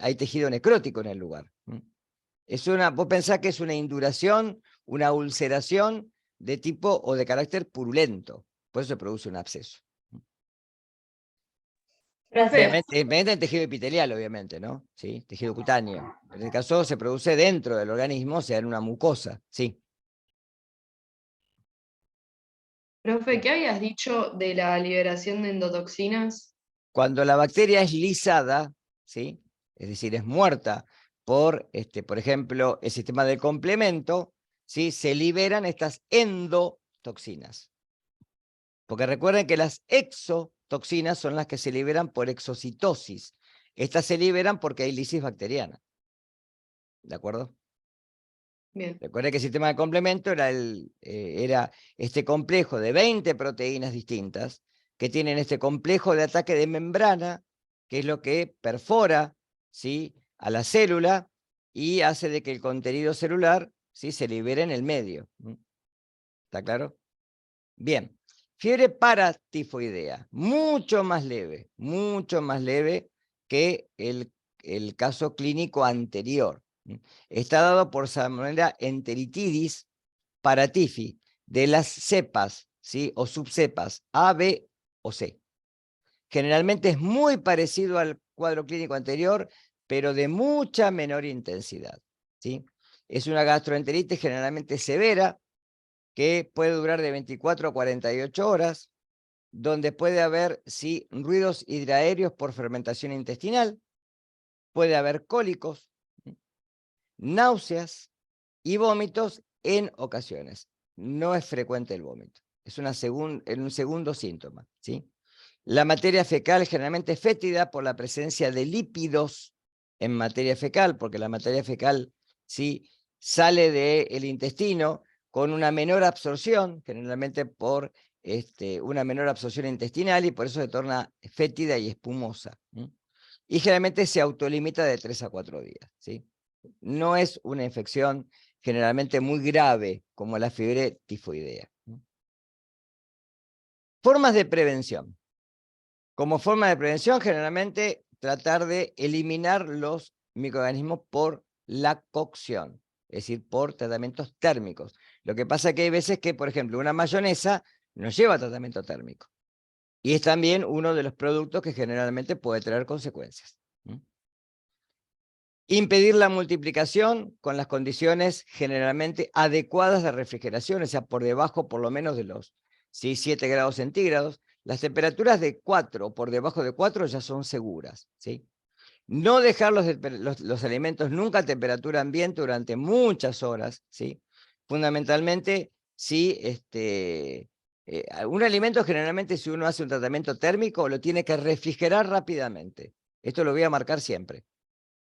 hay tejido necrótico en el lugar. Vos pensás que es una induración, una ulceración de tipo o de carácter purulento. Por eso se produce un absceso. Gracias. Obviamente en tejido epitelial, obviamente, ¿no? ¿Sí? Tejido cutáneo. En el caso se produce dentro del organismo, o sea, en una mucosa, sí. Profe, ¿qué habías dicho de la liberación de endotoxinas? Cuando la bacteria es lisada, ¿sí?, es decir, es muerta por ejemplo, el sistema de complemento, ¿sí?, se liberan estas endotoxinas. Porque recuerden que las exotoxinas son las que se liberan por exocitosis. Estas se liberan porque hay lisis bacteriana. ¿De acuerdo? Bien. Recuerden que el sistema de complemento era este complejo de 20 proteínas distintas que tienen este complejo de ataque de membrana, que es lo que perfora, ¿sí?, a la célula y hace de que el contenido celular, ¿sí?, se libere en el medio. ¿Está claro? Bien. Fiebre paratifoidea, mucho más leve que el caso clínico anterior. Está dado por Salmonella enteritidis paratifi, de las cepas, ¿sí?, o subcepas A, B o C. Generalmente es muy parecido al cuadro clínico anterior, pero de mucha menor intensidad, ¿sí? Es una gastroenteritis generalmente severa, que puede durar de 24 a 48 horas, donde puede haber, sí, ruidos hidraéreos por fermentación intestinal, puede haber cólicos, náuseas y vómitos en ocasiones. No es frecuente el vómito, es un segundo síntoma, ¿sí? La materia fecal generalmente es fétida por la presencia de lípidos en materia fecal, porque la materia fecal, sí, sale del intestino con una menor absorción, generalmente por una menor absorción intestinal, y por eso se torna fétida y espumosa. Y generalmente se autolimita de 3 a 4 días, ¿sí? No es una infección generalmente muy grave como la fiebre tifoidea. Formas de prevención. Como forma de prevención, generalmente tratar de eliminar los microorganismos por la cocción, es decir, por tratamientos térmicos. Lo que pasa es que hay veces que, por ejemplo, una mayonesa no lleva tratamiento térmico. Y es también uno de los productos que generalmente puede traer consecuencias. Impedir la multiplicación con las condiciones generalmente adecuadas de refrigeración, o sea, por debajo por lo menos de los 7 grados centígrados. Las temperaturas de 4 o por debajo de 4 ya son seguras, ¿sí? No dejar los alimentos nunca a temperatura ambiente durante muchas horas, ¿sí? Fundamentalmente, si un alimento generalmente, si uno hace un tratamiento térmico, lo tiene que refrigerar rápidamente. Esto lo voy a marcar siempre.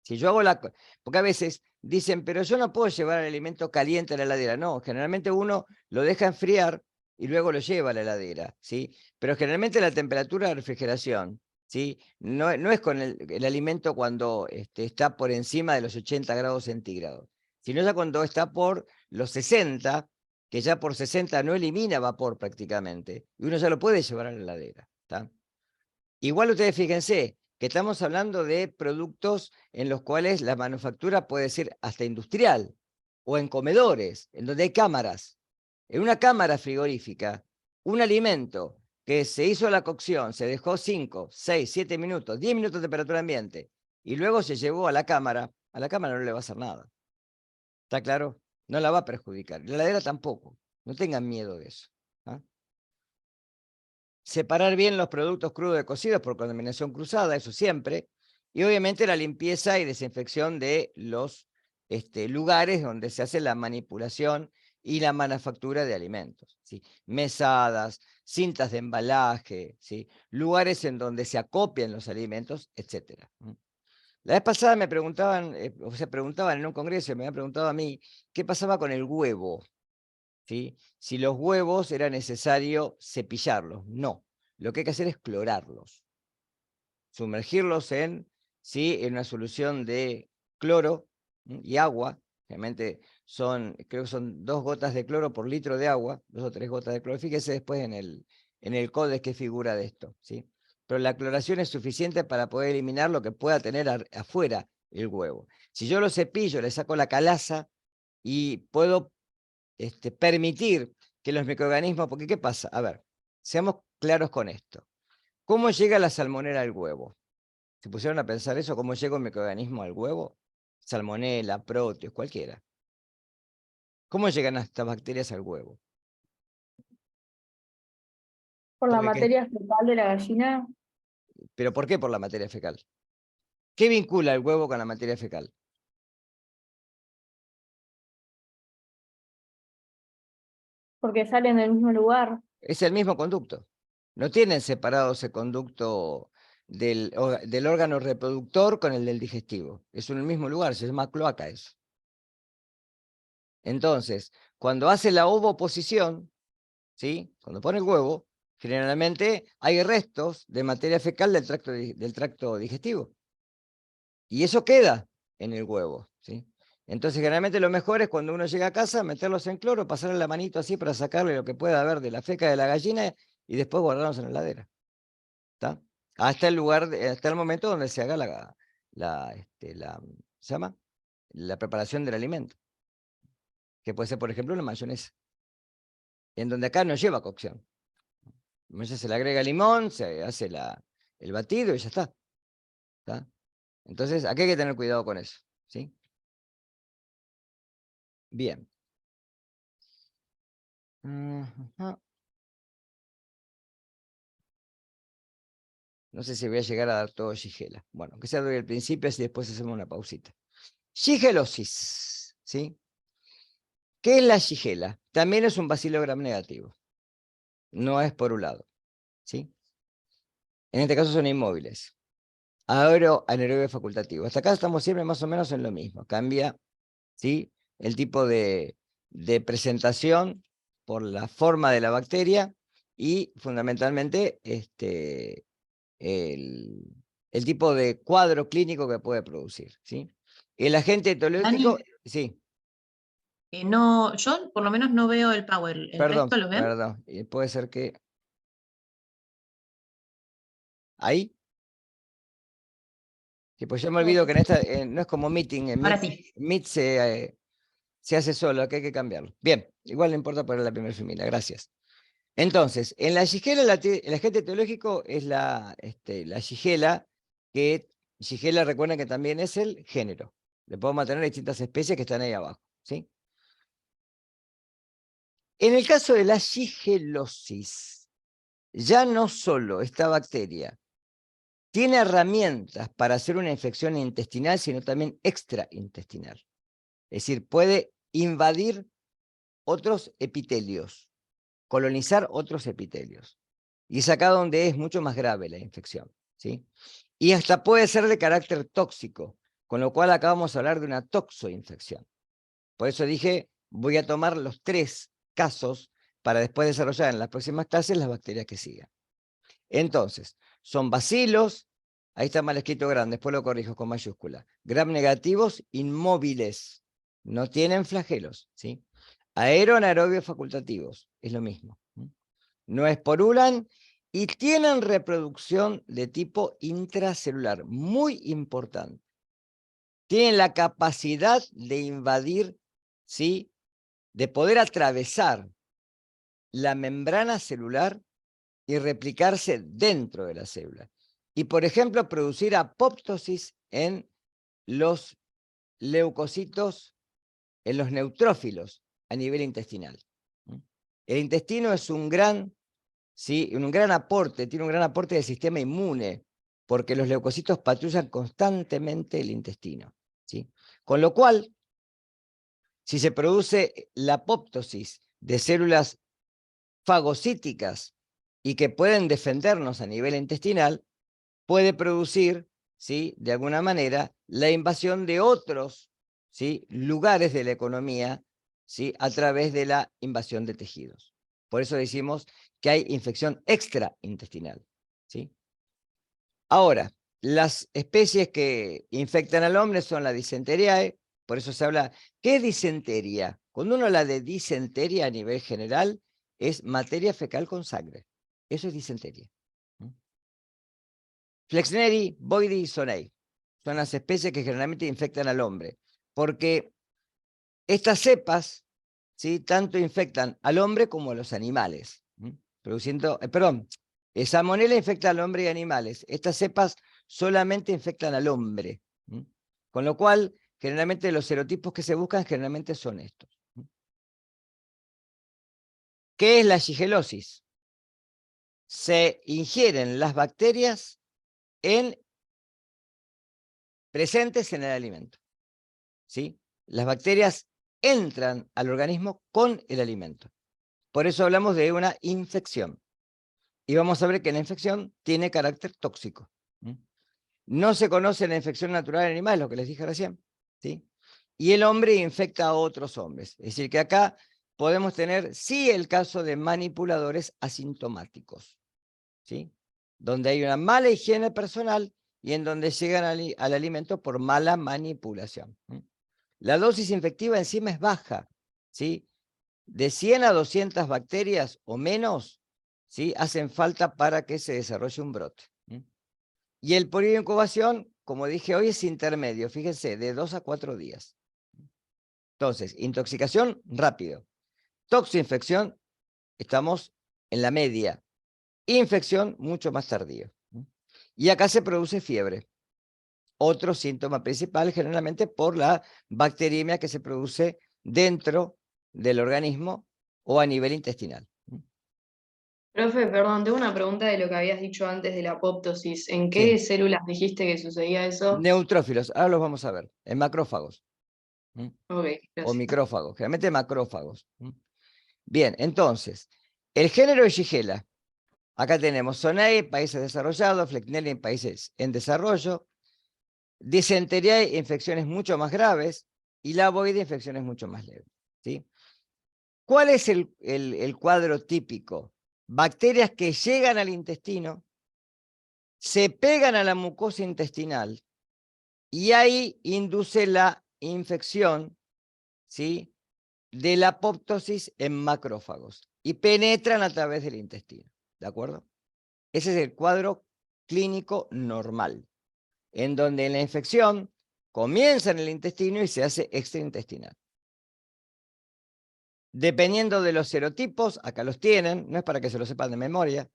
Si yo hago porque a veces dicen, pero yo no puedo llevar el alimento caliente a la heladera. No, generalmente uno lo deja enfriar y luego lo lleva a la heladera, ¿sí? Pero generalmente la temperatura de refrigeración, ¿sí?, no es con el alimento cuando está por encima de los 80 grados centígrados, sino ya cuando está por los 60, que ya por 60 no elimina vapor prácticamente, y uno ya lo puede llevar a la heladera, ¿está? Igual ustedes fíjense que estamos hablando de productos en los cuales la manufactura puede ser hasta industrial, o en comedores, en donde hay cámaras. En una cámara frigorífica, un alimento que se hizo la cocción, se dejó 5, 6, 7 minutos, 10 minutos de temperatura ambiente, y luego se llevó a la cámara no le va a hacer nada. ¿Está claro? No la va a perjudicar. La heladera tampoco. No tengan miedo de eso. ¿Ah? Separar bien los productos crudos de cocidos por contaminación cruzada, eso siempre. Y obviamente la limpieza y desinfección de los lugares donde se hace la manipulación y la manufactura de alimentos, ¿sí? Mesadas, cintas de embalaje, ¿sí?, lugares en donde se acopian los alimentos, etc. La vez pasada me preguntaban, preguntaban en un congreso, me habían preguntado a mí, ¿qué pasaba con el huevo? ¿sí? Si los huevos era necesario cepillarlos. No, lo que hay que hacer es clorarlos. Sumergirlos ¿sí? En una solución de cloro y agua. Realmente creo que son 2 gotas de cloro por litro de agua, 2 o 3 gotas de cloro. Fíjese después en el códex qué figura de esto, ¿sí? Pero la cloración es suficiente para poder eliminar lo que pueda tener afuera el huevo. Si yo lo cepillo, le saco la calaza y puedo permitir que los microorganismos, porque ¿qué pasa? A ver, seamos claros con esto. ¿Cómo llega la salmonela al huevo? ¿Se pusieron a pensar eso? ¿Cómo llega un microorganismo al huevo? Salmonela, Proteus, cualquiera. ¿Cómo llegan estas bacterias al huevo? Por la Porque materia fecal de la gallina, ¿Pero por qué por la materia fecal? ¿Qué vincula el huevo con la materia fecal? porque salen del mismo lugar. Es el mismo conducto. No tienen separado ese conducto del órgano reproductor con el del digestivo. Es en el mismo lugar, se llama cloaca eso. Entonces, cuando hace la ovoposición, ¿sí? Cuando pone el huevo, generalmente hay restos de materia fecal del tracto digestivo. Y eso queda en el huevo, ¿sí? Entonces, generalmente lo mejor es cuando uno llega a casa, meterlos en cloro, pasarle la manito así para sacarle lo que pueda haber de la feca de la gallina y después guardarlos en la heladera. ¿Está? Hasta el momento donde se haga ¿se llama? La preparación del alimento. Que puede ser, por ejemplo, una mayonesa. En donde acá no lleva cocción. Se le agrega limón, se hace el batido y ya está. ¿Está? Entonces, aquí hay que tener cuidado con eso, ¿sí? Bien. Ajá. No sé si voy a llegar a dar todo Shigella. Bueno, que sea doy el principio, así después hacemos una pausita. Shigelosis, ¿sí? ¿Qué es la Shigella? También es un bacilo gram negativo. No es porulado, ¿sí? En este caso son inmóviles. Anaerobio facultativo. Hasta acá estamos siempre más o menos en lo mismo. Cambia, ¿sí? El tipo de presentación por la forma de la bacteria y fundamentalmente el tipo de cuadro clínico que puede producir, ¿sí? El agente etiológico, Dani, sí, no, yo por lo menos no veo el power. ¿El resto lo ven? perdón, puede ser que... ¿Ahí? Que pues yo me olvido que en esta, no es como Meeting, en Ahora sí. Meet se hace solo, que hay que cambiarlo. Bien, igual no importa poner la primera familia, gracias. Entonces, en la Shigella, el agente etiológico es la Shigella, Shigella recuerden que también es el género. Le podemos tener distintas especies que están ahí abajo, ¿sí? En el caso de la shigelosis, ya no solo esta bacteria tiene herramientas para hacer una infección intestinal, sino también extraintestinal. Es decir, puede invadir otros epitelios, colonizar otros epitelios. Y es acá donde es mucho más grave la infección, ¿sí? Y hasta puede ser de carácter tóxico, con lo cual acá vamos a hablar de una toxoinfección. Por eso dije, voy a tomar los 3 casos para después desarrollar en las próximas clases las bacterias que sigan. Entonces, son bacilos, ahí está mal escrito grande, después lo corrijo con mayúscula, gram negativos inmóviles, no tienen flagelos, ¿sí? Anaerobios facultativos, es lo mismo. No esporulan y tienen reproducción de tipo intracelular, muy importante. Tienen la capacidad de invadir, ¿sí? De poder atravesar la membrana celular y replicarse dentro de la célula. Y, por ejemplo, producir apoptosis en los leucocitos, en los neutrófilos a nivel intestinal. El intestino es un gran aporte, tiene un gran aporte del sistema inmune, porque los leucocitos patrullan constantemente el intestino, ¿sí? Con lo cual, si se produce la apoptosis de células fagocíticas y que pueden defendernos a nivel intestinal, puede producir, ¿sí? De alguna manera, la invasión de otros, ¿sí? Lugares de la economía, ¿sí? A través de la invasión de tejidos. Por eso decimos que hay infección extraintestinal, ¿sí? Ahora, las especies que infectan al hombre son la disenteriae, por eso se habla, ¿qué es disenteria? Cuando uno habla de disenteria a nivel general, es materia fecal con sangre. Eso es disenteria. Flexneri, Boidi y Sonei son las especies que generalmente infectan al hombre, porque estas cepas, ¿sí? Tanto infectan al hombre como a los animales, produciendo, Salmonella infecta al hombre y animales. Estas cepas solamente infectan al hombre, con lo cual generalmente los serotipos que se buscan generalmente son estos. ¿Qué es la shigelosis? Se ingieren las bacterias presentes en el alimento, ¿sí? Las bacterias entran al organismo con el alimento. Por eso hablamos de una infección. Y vamos a ver que la infección tiene carácter tóxico. No se conoce la infección natural en animales, lo que les dije recién, ¿sí? Y el hombre infecta a otros hombres. Es decir, que acá podemos tener, sí, el caso de manipuladores asintomáticos, ¿sí? Donde hay una mala higiene personal y en donde llegan al alimento por mala manipulación. La dosis infectiva encima es baja, ¿sí? De 100 a 200 bacterias o menos, ¿sí? Hacen falta para que se desarrolle un brote. Y el periodo de incubación, como dije hoy, es intermedio, fíjense, de 2 a 4 días. Entonces, intoxicación, rápido. Toxoinfección, estamos en la media. Infección, mucho más tardío. Y acá se produce fiebre. Otro síntoma principal, generalmente por la bacteriemia que se produce dentro del organismo o a nivel intestinal. Profe, perdón, tengo una pregunta de lo que habías dicho antes de la apoptosis. ¿En qué Sí. células dijiste que sucedía eso? Neutrófilos, ahora los vamos a ver, en macrófagos. Ok, O gracias. micrófagos, generalmente macrófagos. Bien, entonces, el género de Shigella. Acá tenemos Zonai, países desarrollados, Flexneri en países en desarrollo, Disenteriae, infecciones mucho más graves, y la Boide, infecciones mucho más leves, ¿sí? ¿Cuál es el cuadro típico? Bacterias que llegan al intestino, se pegan a la mucosa intestinal, y ahí induce la infección, ¿sí? De la apoptosis en macrófagos, y penetran a través del intestino, ¿de acuerdo? Ese es el cuadro clínico normal, en donde la infección comienza en el intestino y se hace extraintestinal. Dependiendo de los serotipos, acá los tienen, no es para que se lo sepan de memoria,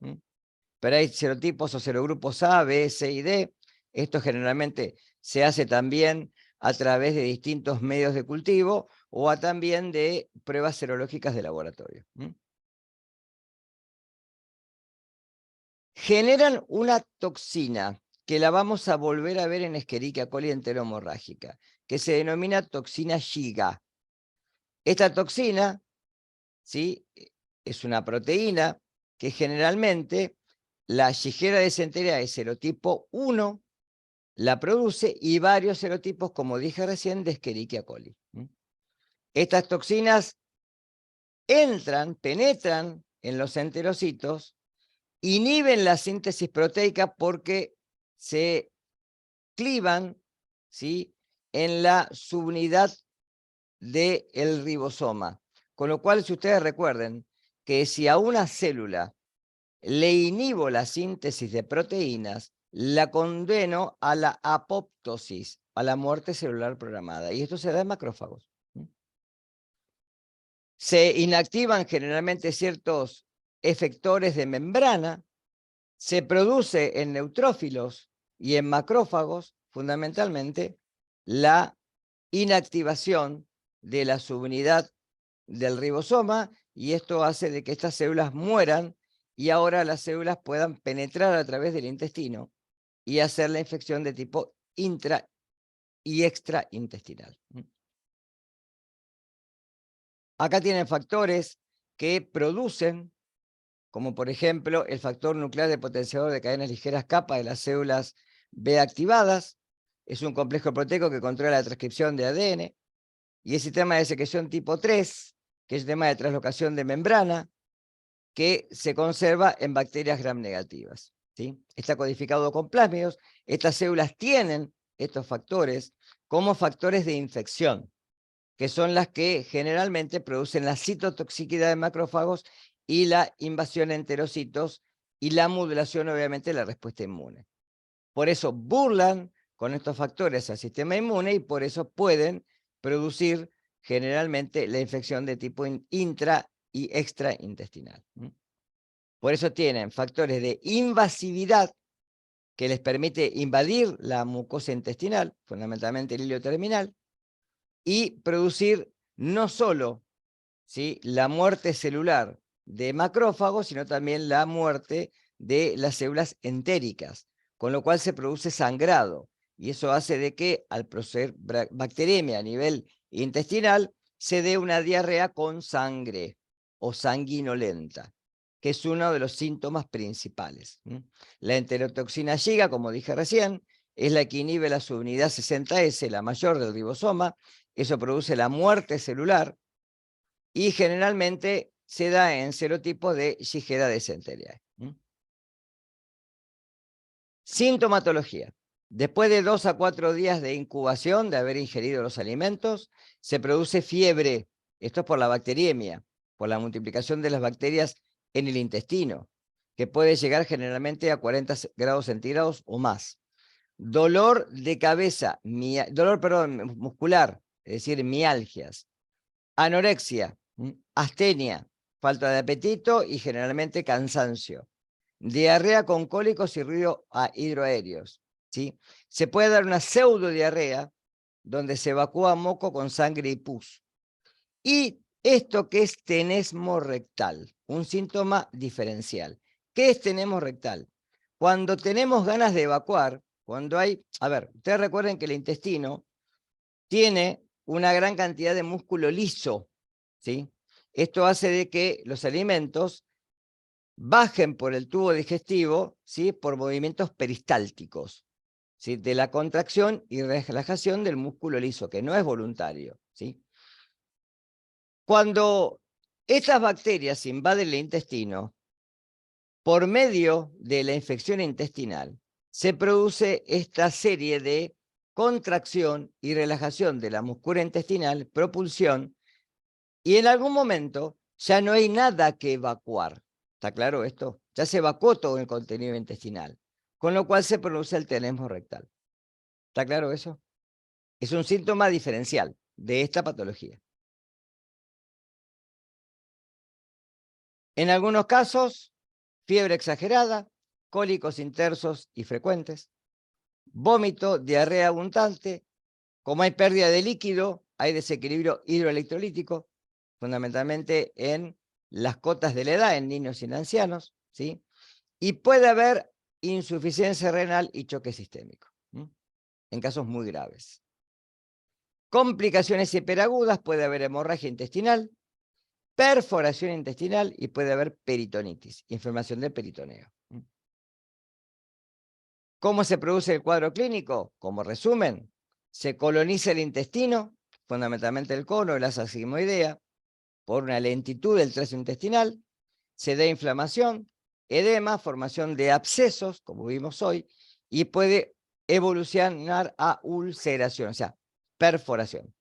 pero hay serotipos o serogrupos A, B, C y D. Esto generalmente se hace también a través de distintos medios de cultivo o también de pruebas serológicas de laboratorio. Generan una toxina que la vamos a volver a ver en Escherichia coli enterohemorrágica, que se denomina toxina Shiga. Esta toxina, ¿sí?, es una proteína que generalmente la Shigella dysenteriae serotipo 1 la produce y varios serotipos, como dije recién, de Escherichia coli. Estas toxinas penetran en los enterocitos, inhiben la síntesis proteica porque se clivan, ¿sí?, en la subunidad del ribosoma. Con lo cual, si ustedes recuerden que si a una célula le inhibo la síntesis de proteínas, la condeno a la apoptosis, a la muerte celular programada. Y esto se da en macrófagos. Se inactivan generalmente ciertos efectores de membrana, se produce en neutrófilos y en macrófagos, fundamentalmente, la inactivación de la subunidad del ribosoma, y esto hace de que estas células mueran y ahora las células puedan penetrar a través del intestino y hacer la infección de tipo intra y extraintestinal. Acá tienen factores que producen, como por ejemplo el factor nuclear de potenciador de cadenas ligeras kappa de las células B activadas. Es un complejo proteico que controla la transcripción de ADN, y el sistema de secreción tipo 3, que es el sistema de translocación de membrana, que se conserva en bacterias gram negativas, ¿sí? Está codificado con plásmidos. Estas células tienen estos factores como factores de infección, que son las que generalmente producen la citotoxicidad de macrófagos y la invasión de enterocitos y la modulación, obviamente, de la respuesta inmune. Por eso burlan con estos factores al sistema inmune y por eso pueden producir generalmente la infección de tipo intra y extraintestinal. Por eso tienen factores de invasividad que les permite invadir la mucosa intestinal, fundamentalmente el hilio terminal, y producir no solo, ¿sí?, la muerte celular de macrófagos, sino también la muerte de las células entéricas, con lo cual se produce sangrado, y eso hace de que al proceder bacteriemia a nivel intestinal se dé una diarrea con sangre o sanguinolenta, que es uno de los síntomas principales. La enterotoxina Giga, como dije recién, es la que inhibe la subunidad 60S, la mayor del ribosoma. Eso produce la muerte celular y generalmente se da en serotipos de Shigella dysenteriae. Sintomatología. Después de 2 a 4 días de incubación de haber ingerido los alimentos, se produce fiebre. Esto es por la bacteriemia, por la multiplicación de las bacterias en el intestino, que puede llegar generalmente a 40 grados centígrados o más. Dolor de cabeza, muscular, es decir, mialgias. Anorexia, astenia, falta de apetito y generalmente cansancio. Diarrea con cólicos y ruido hidroaéreos, ¿sí? Se puede dar una pseudodiarrea donde se evacúa moco con sangre y pus. Y esto que es tenesmo rectal, un síntoma diferencial. ¿Qué es tenesmo rectal? Cuando tenemos ganas de evacuar, cuando hay... A ver, ustedes recuerden que el intestino tiene una gran cantidad de músculo liso, ¿sí? Esto hace de que los alimentos bajen por el tubo digestivo, ¿sí?, por movimientos peristálticos, ¿sí?, de la contracción y relajación del músculo liso, que no es voluntario, ¿sí? Cuando estas bacterias invaden el intestino, por medio de la infección intestinal, se produce esta serie de contracción y relajación de la musculatura intestinal, propulsión, y en algún momento ya no hay nada que evacuar. ¿Está claro esto? Ya se evacuó todo el contenido intestinal, con lo cual se produce el tenesmo rectal. ¿Está claro eso? Es un síntoma diferencial de esta patología. En algunos casos, fiebre exagerada, cólicos intensos y frecuentes, vómito, diarrea abundante. Como hay pérdida de líquido, hay desequilibrio hidroelectrolítico, fundamentalmente en las cotas de la edad, en niños y en ancianos, ¿sí? Y puede haber insuficiencia renal y choque sistémico, en casos muy graves. Complicaciones hiperagudas, puede haber hemorragia intestinal, perforación intestinal y puede haber peritonitis, inflamación del peritoneo. ¿Cómo se produce el cuadro clínico? Como resumen, se coloniza el intestino, fundamentalmente el cono y la asa sigmoidea, por una lentitud del tracto intestinal, se da inflamación, edema, formación de abscesos, como vimos hoy, y puede evolucionar a ulceración, o sea, perforación,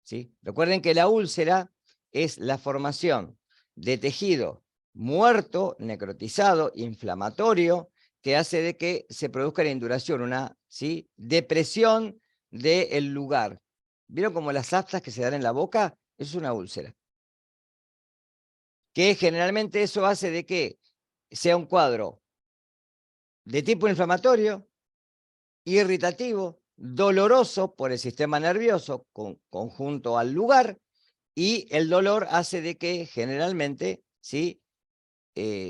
¿sí? Recuerden que la úlcera es la formación de tejido muerto, necrotizado, inflamatorio, que hace de que se produzca la induración, una, ¿sí?, depresión del lugar. ¿Vieron como las aftas que se dan en la boca? Eso es una úlcera. Que generalmente eso hace de que sea un cuadro de tipo inflamatorio, irritativo, doloroso por el sistema nervioso conjunto al lugar, y el dolor hace de que generalmente, ¿sí?,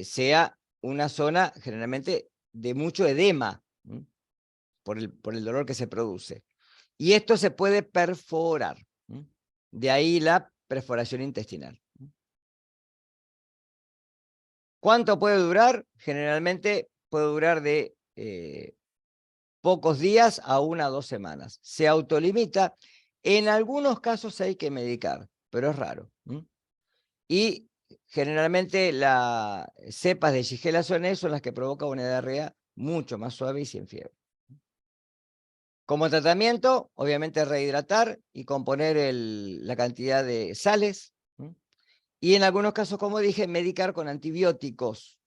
sea una zona generalmente de mucho edema, por el dolor que se produce. Y esto se puede perforar, de ahí la perforación intestinal. ¿Cuánto puede durar? Generalmente puede durar de pocos días a 1 a 2 semanas. Se autolimita En algunos casos hay que medicar, pero es raro. Y generalmente las cepas de Shigella sonés son las que provocan una diarrea mucho más suave y sin fiebre. Como tratamiento, obviamente rehidratar y componer la cantidad de sales. Y en algunos casos, como dije, medicar con antibióticos.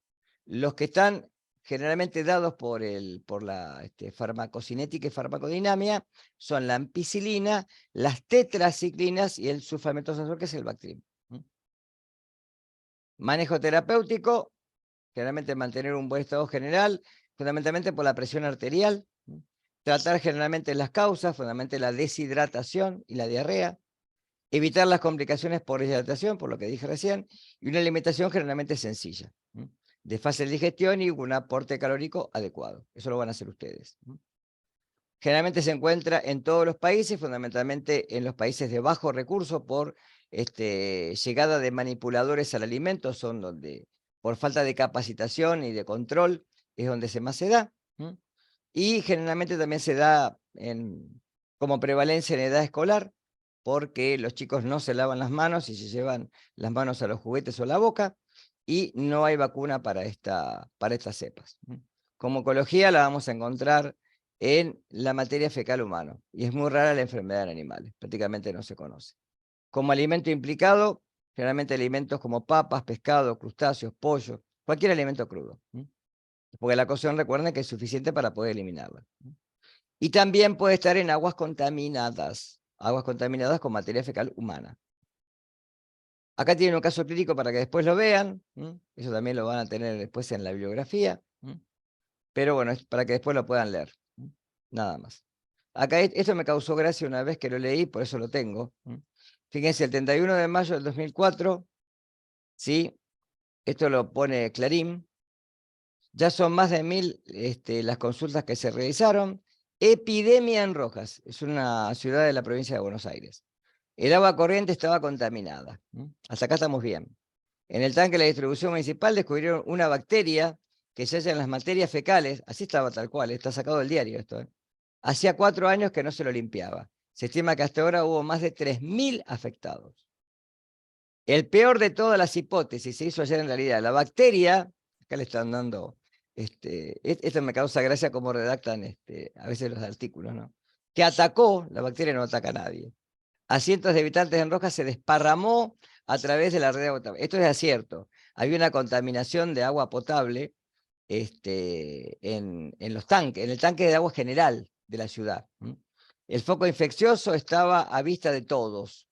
Los que están generalmente dados por la farmacocinética y farmacodinamia son la ampicilina, las tetraciclinas y el sulfametosazol, que es el Bactrim. Manejo terapéutico, generalmente mantener un buen estado general, fundamentalmente por la presión arterial. Tratar generalmente las causas, fundamentalmente la deshidratación y la diarrea. Evitar las complicaciones por deshidratación, por lo que dije recién, y una alimentación generalmente sencilla, de fácil digestión y un aporte calórico adecuado. Eso lo van a hacer ustedes. Generalmente se encuentra en todos los países, fundamentalmente en los países de bajo recurso por llegada de manipuladores al alimento, son donde por falta de capacitación y de control es donde más se da. Y generalmente también se da como prevalencia en edad escolar, porque los chicos no se lavan las manos y se llevan las manos a los juguetes o la boca, y no hay vacuna para estas cepas. Como oncología la vamos a encontrar en la materia fecal humano, y es muy rara la enfermedad en animales, prácticamente no se conoce. Como alimento implicado, generalmente alimentos como papas, pescado, crustáceos, pollo, cualquier alimento crudo. Porque la cocción, recuerden que es suficiente para poder eliminarla. Y también puede estar en aguas contaminadas con materia fecal humana. Acá tienen un caso clínico para que después lo vean, eso también lo van a tener después en la bibliografía, pero bueno, es para que después lo puedan leer, nada más. Acá esto me causó gracia una vez que lo leí, por eso lo tengo. Fíjense, el 31 de mayo del 2004, ¿sí? Esto lo pone Clarín, ya son más de 1000 las consultas que se realizaron. Epidemia en Rojas, es una ciudad de la provincia de Buenos Aires. El agua corriente estaba contaminada. Hasta acá estamos bien. En el tanque de la distribución municipal descubrieron una bacteria que se halla en las materias fecales, así estaba tal cual, está sacado del diario esto. Hacía 4 años que no se lo limpiaba. Se estima que hasta ahora hubo más de 3000 afectados. El peor de todas las hipótesis se hizo ayer en realidad. La bacteria, acá le están dando, esto me causa gracia cómo redactan a veces los artículos, ¿no? Que atacó, la bacteria no ataca a nadie. A cientos de habitantes en Rojas se desparramó a través de la red de agua potable. Esto es acierto. Había una contaminación de agua potable en los tanques, en el tanque de agua general de la ciudad. El foco infeccioso estaba a vista de todos.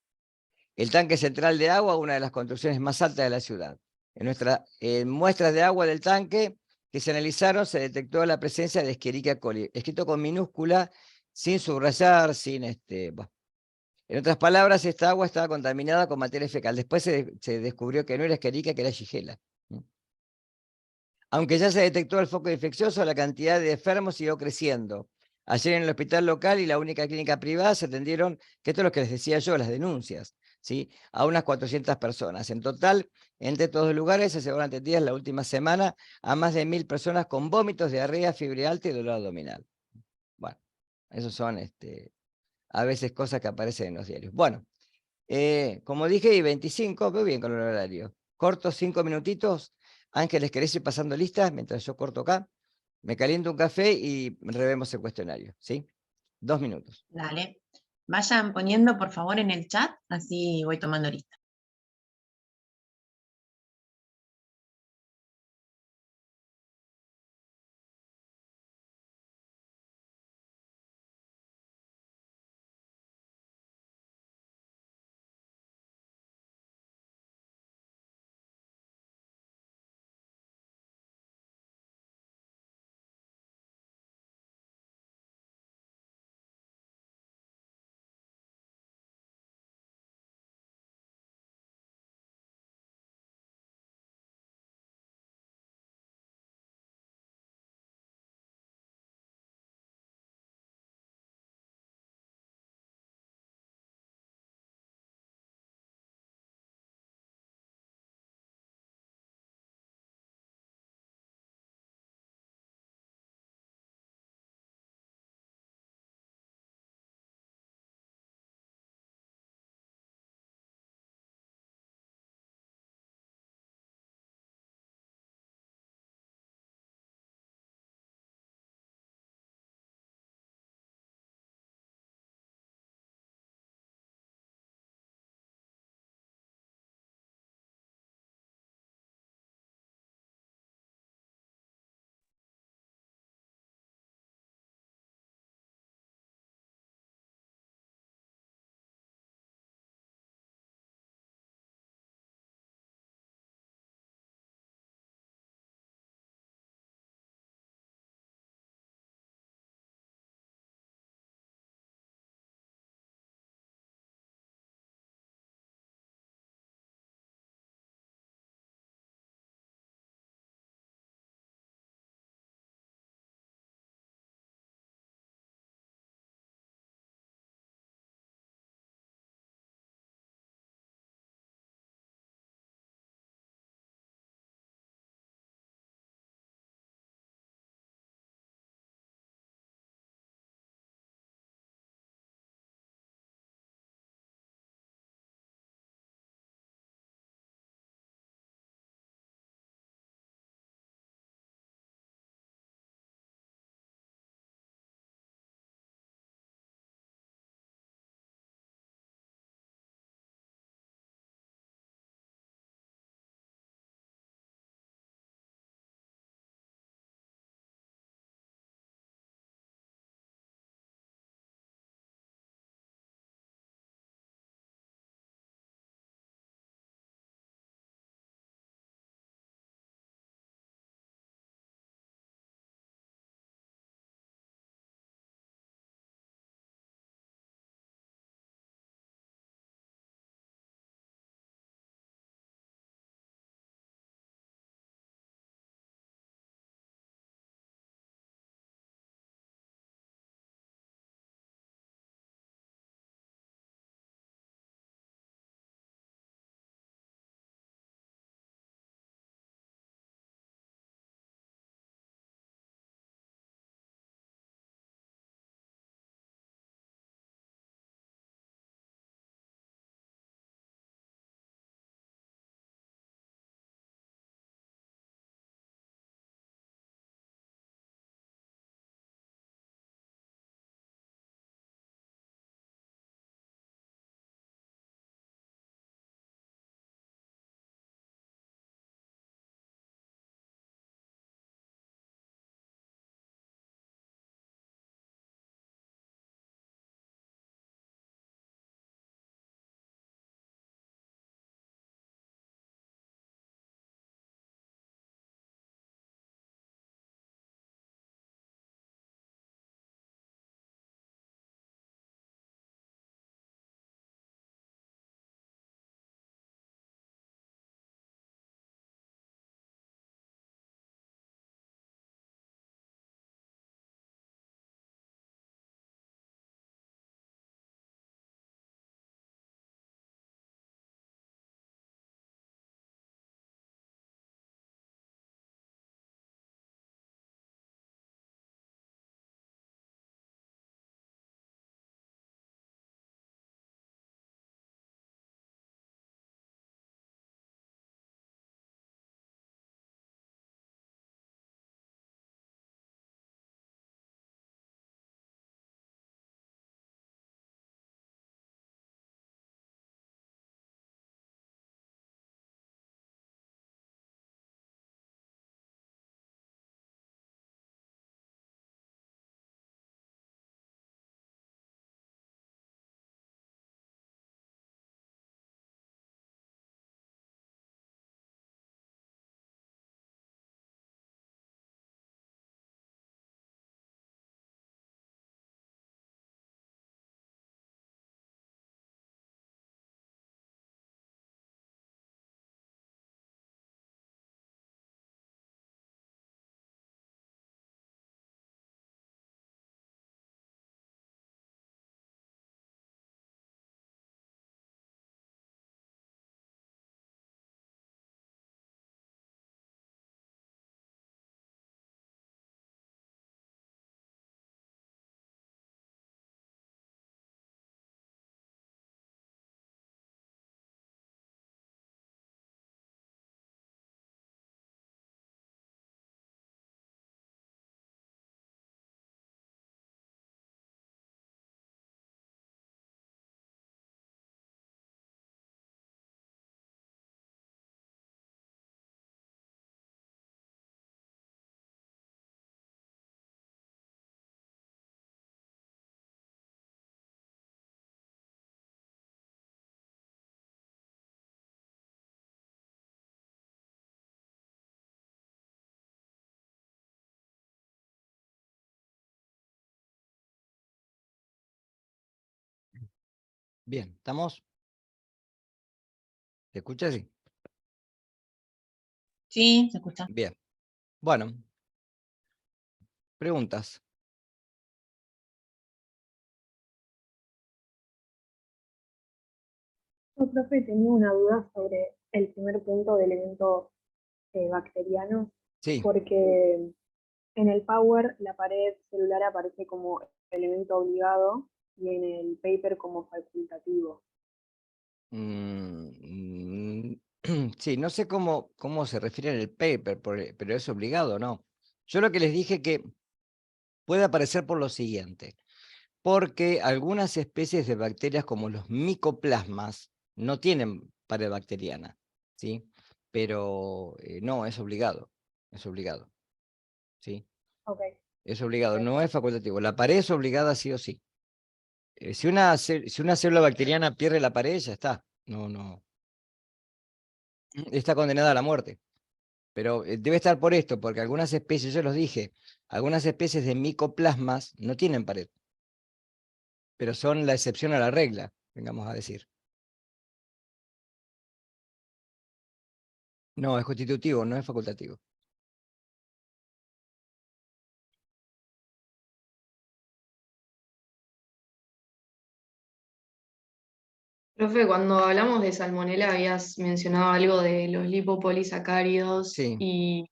El tanque central de agua, una de las construcciones más altas de la ciudad. En muestras de agua del tanque que se analizaron, se detectó la presencia de Escherichia coli, escrito con minúscula, sin subrayar, sin bueno. En otras palabras, esta agua estaba contaminada con materia fecal. Después se descubrió que no era Escherichia, que era Shigella. Aunque ya se detectó el foco infeccioso, la cantidad de enfermos siguió creciendo. Ayer en el hospital local y la única clínica privada se atendieron, que esto es lo que les decía yo, las denuncias, ¿sí? A unas 400 personas. En total, entre todos los lugares se fueron atendidas la última semana a más de 1000 personas con vómitos, diarrea, fiebre alta y dolor abdominal. Bueno, esos son a veces cosas que aparecen en los diarios. Bueno, como dije, y 25, veo bien con el horario. Corto 5 minutitos. Ángeles, ¿querés ir pasando listas mientras yo corto acá? Me caliento un café y revemos el cuestionario, ¿sí? 2 minutos. Dale. Vayan poniendo, por favor, en el chat, así voy tomando lista. Bien, ¿estamos? ¿Se escucha? Sí. Sí, se escucha. Bien. Bueno. Preguntas. Yo, profe, tenía una duda sobre el primer punto de elementos bacterianos, Sí. porque en el Power la pared celular aparece como elemento obligado y en el paper como facultativo. Sí, no sé cómo se refiere en el paper, pero es obligado, ¿no? Yo lo que les dije que puede aparecer por lo siguiente, porque algunas especies de bacterias como los micoplasmas no tienen pared bacteriana, ¿sí? Pero no, es obligado, ¿sí? Ok. Es obligado, no es facultativo. La pared es obligada sí o sí. Si una célula bacteriana pierde la pared, ya está. No. Está condenada a la muerte. Pero debe estar por esto, porque algunas especies, yo los dije, algunas especies de micoplasmas no tienen pared. Pero son la excepción a la regla, vengamos a decir. No, es constitutivo, no es facultativo. Profe, cuando hablamos de salmonela habías mencionado algo de los lipopolisacáridos Sí. y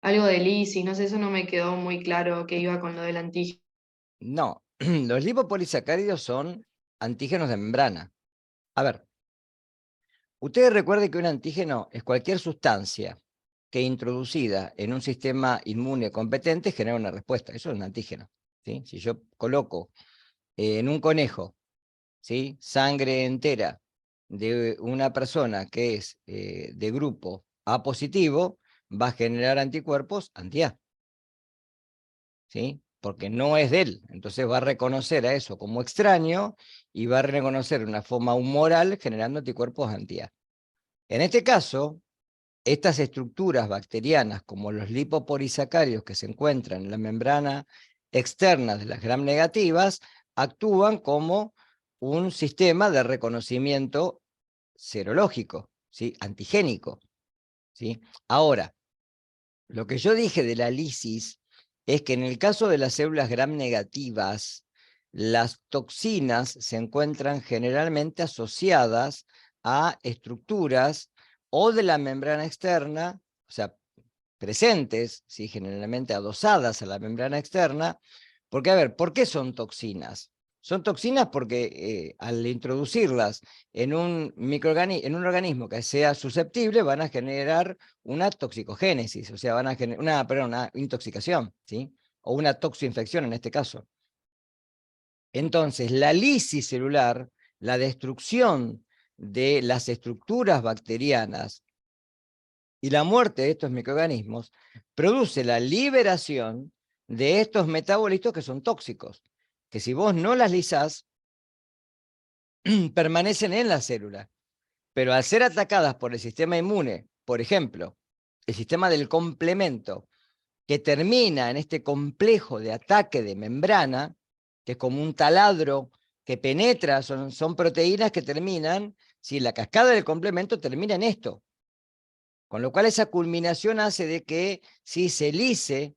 algo de lisis, no sé, eso no me quedó muy claro que iba con lo del antígeno. No, los lipopolisacáridos son antígenos de membrana. A ver, ustedes recuerden que un antígeno es cualquier sustancia que introducida en un sistema inmune competente genera una respuesta. Eso es un antígeno, ¿sí? Si yo coloco en un conejo, ¿sí?, sangre entera de una persona que es de grupo A positivo, va a generar anticuerpos anti-A, ¿sí? Porque no es de él. Entonces va a reconocer a eso como extraño y va a reconocer una forma humoral generando anticuerpos anti-A. En este caso, estas estructuras bacterianas, como los lipopolisacáridos que se encuentran en la membrana externa de las gram negativas, actúan como un sistema de reconocimiento serológico, ¿sí?, antigénico, ¿sí? Ahora, lo que yo dije de la lisis es que en el caso de las células gram negativas, las toxinas se encuentran generalmente asociadas a estructuras o de la membrana externa, o sea, presentes, ¿sí?, generalmente adosadas a la membrana externa, porque, a ver, ¿por qué son toxinas? Son toxinas porque al introducirlas en un organismo que sea susceptible, van a generar una toxicogénesis, o sea, van a generar una intoxicación, ¿sí?, o una toxoinfección en este caso. Entonces, la lisis celular, la destrucción de las estructuras bacterianas y la muerte de estos microorganismos, produce la liberación de estos metabolitos que son tóxicos, que si vos no las lisás, permanecen en la célula. Pero al ser atacadas por el sistema inmune, por ejemplo, el sistema del complemento, que termina en este complejo de ataque de membrana, que es como un taladro que penetra, son proteínas que terminan, si la cascada del complemento termina en esto. Con lo cual esa culminación hace de que si se lise,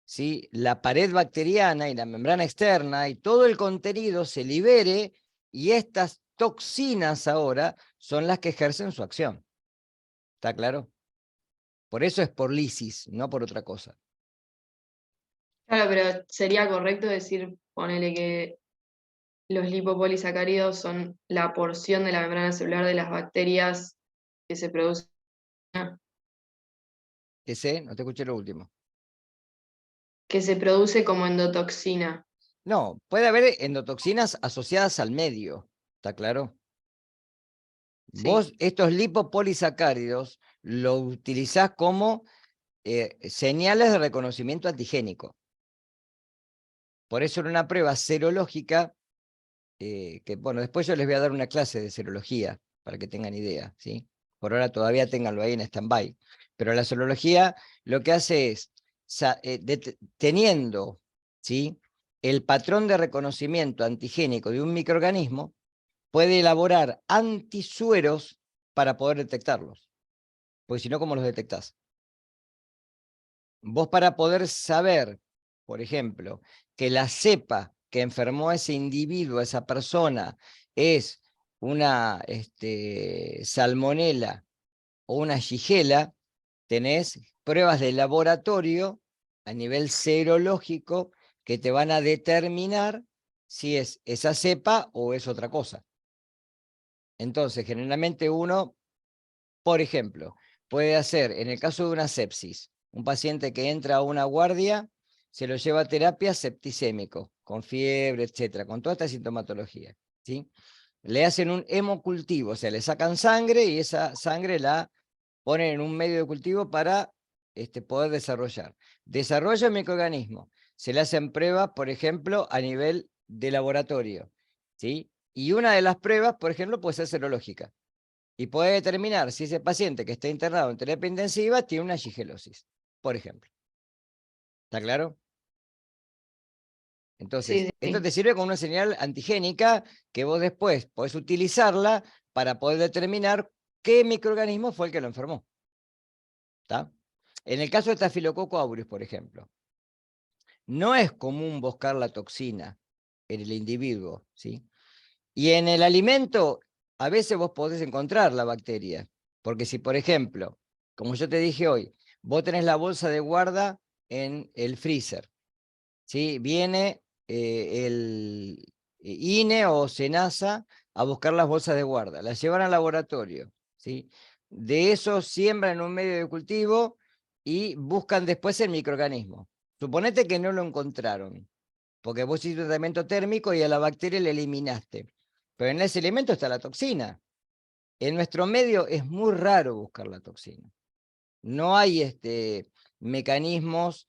¿sí?, la pared bacteriana y la membrana externa y todo el contenido se libere y estas toxinas ahora son las que ejercen su acción. ¿Está claro? Por eso es por lisis, no por otra cosa. Claro, pero sería correcto decir, ponele que los lipopolisacáridos son la porción de la membrana celular de las bacterias que se producen. No te escuché lo último. Que se produce como endotoxina. No, puede haber endotoxinas asociadas al medio, ¿está claro? Sí. Vos estos lipopolisacáridos lo utilizás como señales de reconocimiento antigénico. Por eso en una prueba serológica, que bueno, después yo les voy a dar una clase de serología para que tengan idea, ¿sí? Por ahora todavía ténganlo ahí en stand-by. Pero la serología lo que hace es, teniendo, ¿sí?, el patrón de reconocimiento antigénico de un microorganismo, puede elaborar antisueros para poder detectarlos. Porque si no, ¿cómo los detectás? Vos para poder saber, por ejemplo, que la cepa que enfermó a ese individuo, a esa persona, es una salmonela o una shigella, tenés pruebas de laboratorio a nivel serológico que te van a determinar si es esa cepa o es otra cosa. Entonces, generalmente uno, por ejemplo, puede hacer, en el caso de una sepsis, un paciente que entra a una guardia, se lo lleva a terapia septicémico, con fiebre, etcétera, con toda esta sintomatología, ¿sí? Le hacen un hemocultivo, o sea, le sacan sangre y esa sangre la ponen en un medio de cultivo para poder desarrollar. Desarrolla el microorganismo, se le hacen pruebas, por ejemplo, a nivel de laboratorio, ¿sí? Y una de las pruebas, por ejemplo, puede ser serológica. Y puede determinar si ese paciente que está internado en terapia intensiva tiene una shigellosis, por ejemplo. ¿Está claro? Entonces, Sí, esto sí. te sirve como una señal antigénica que vos después podés utilizarla para poder determinar qué microorganismo fue el que lo enfermó. ¿Está? En el caso de Staphylococcus aureus, por ejemplo, no es común buscar la toxina en el individuo, ¿sí? Y en el alimento, a veces vos podés encontrar la bacteria, porque si, por ejemplo, como yo te dije hoy, vos tenés la bolsa de guarda en el freezer, ¿sí? Viene el INE o SENASA a buscar las bolsas de guarda, las llevan al laboratorio, ¿sí? De eso siembran en un medio de cultivo y buscan después el microorganismo. Suponete que no lo encontraron, porque vos hiciste un tratamiento térmico y a la bacteria la eliminaste. Pero en ese elemento está la toxina. En nuestro medio es muy raro buscar la toxina. No hay mecanismos,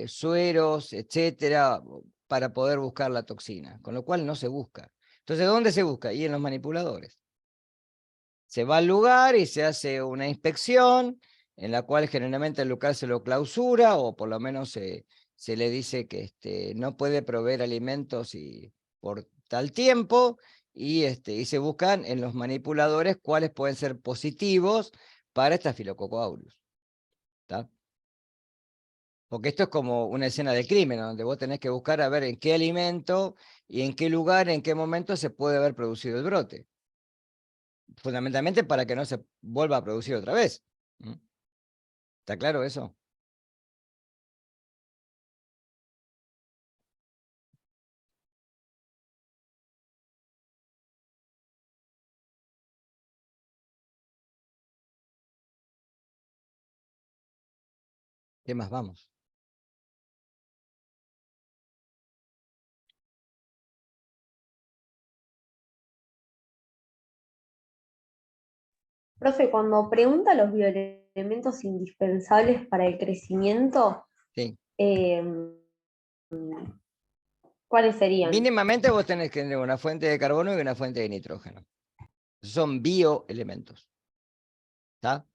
sueros, etcétera, para poder buscar la toxina, con lo cual no se busca. Entonces, ¿dónde se busca? Y en los manipuladores. Se va al lugar y se hace una inspección, en la cual generalmente el local se lo clausura, o por lo menos se le dice que no puede proveer alimentos por tal tiempo, y se buscan en los manipuladores cuáles pueden ser positivos para Staphylococcus aureus. ¿Tá? Porque esto es como una escena de crimen, donde vos tenés que buscar a ver en qué alimento y en qué lugar, en qué momento se puede haber producido el brote. Fundamentalmente para que no se vuelva a producir otra vez. ¿Mm? ¿Está claro eso? ¿Qué más vamos? Profe, cuando pregunta los bioelementos indispensables para el crecimiento, Sí. ¿cuáles serían? Mínimamente vos tenés que tener una fuente de carbono y una fuente de nitrógeno. Son bioelementos. ¿Está?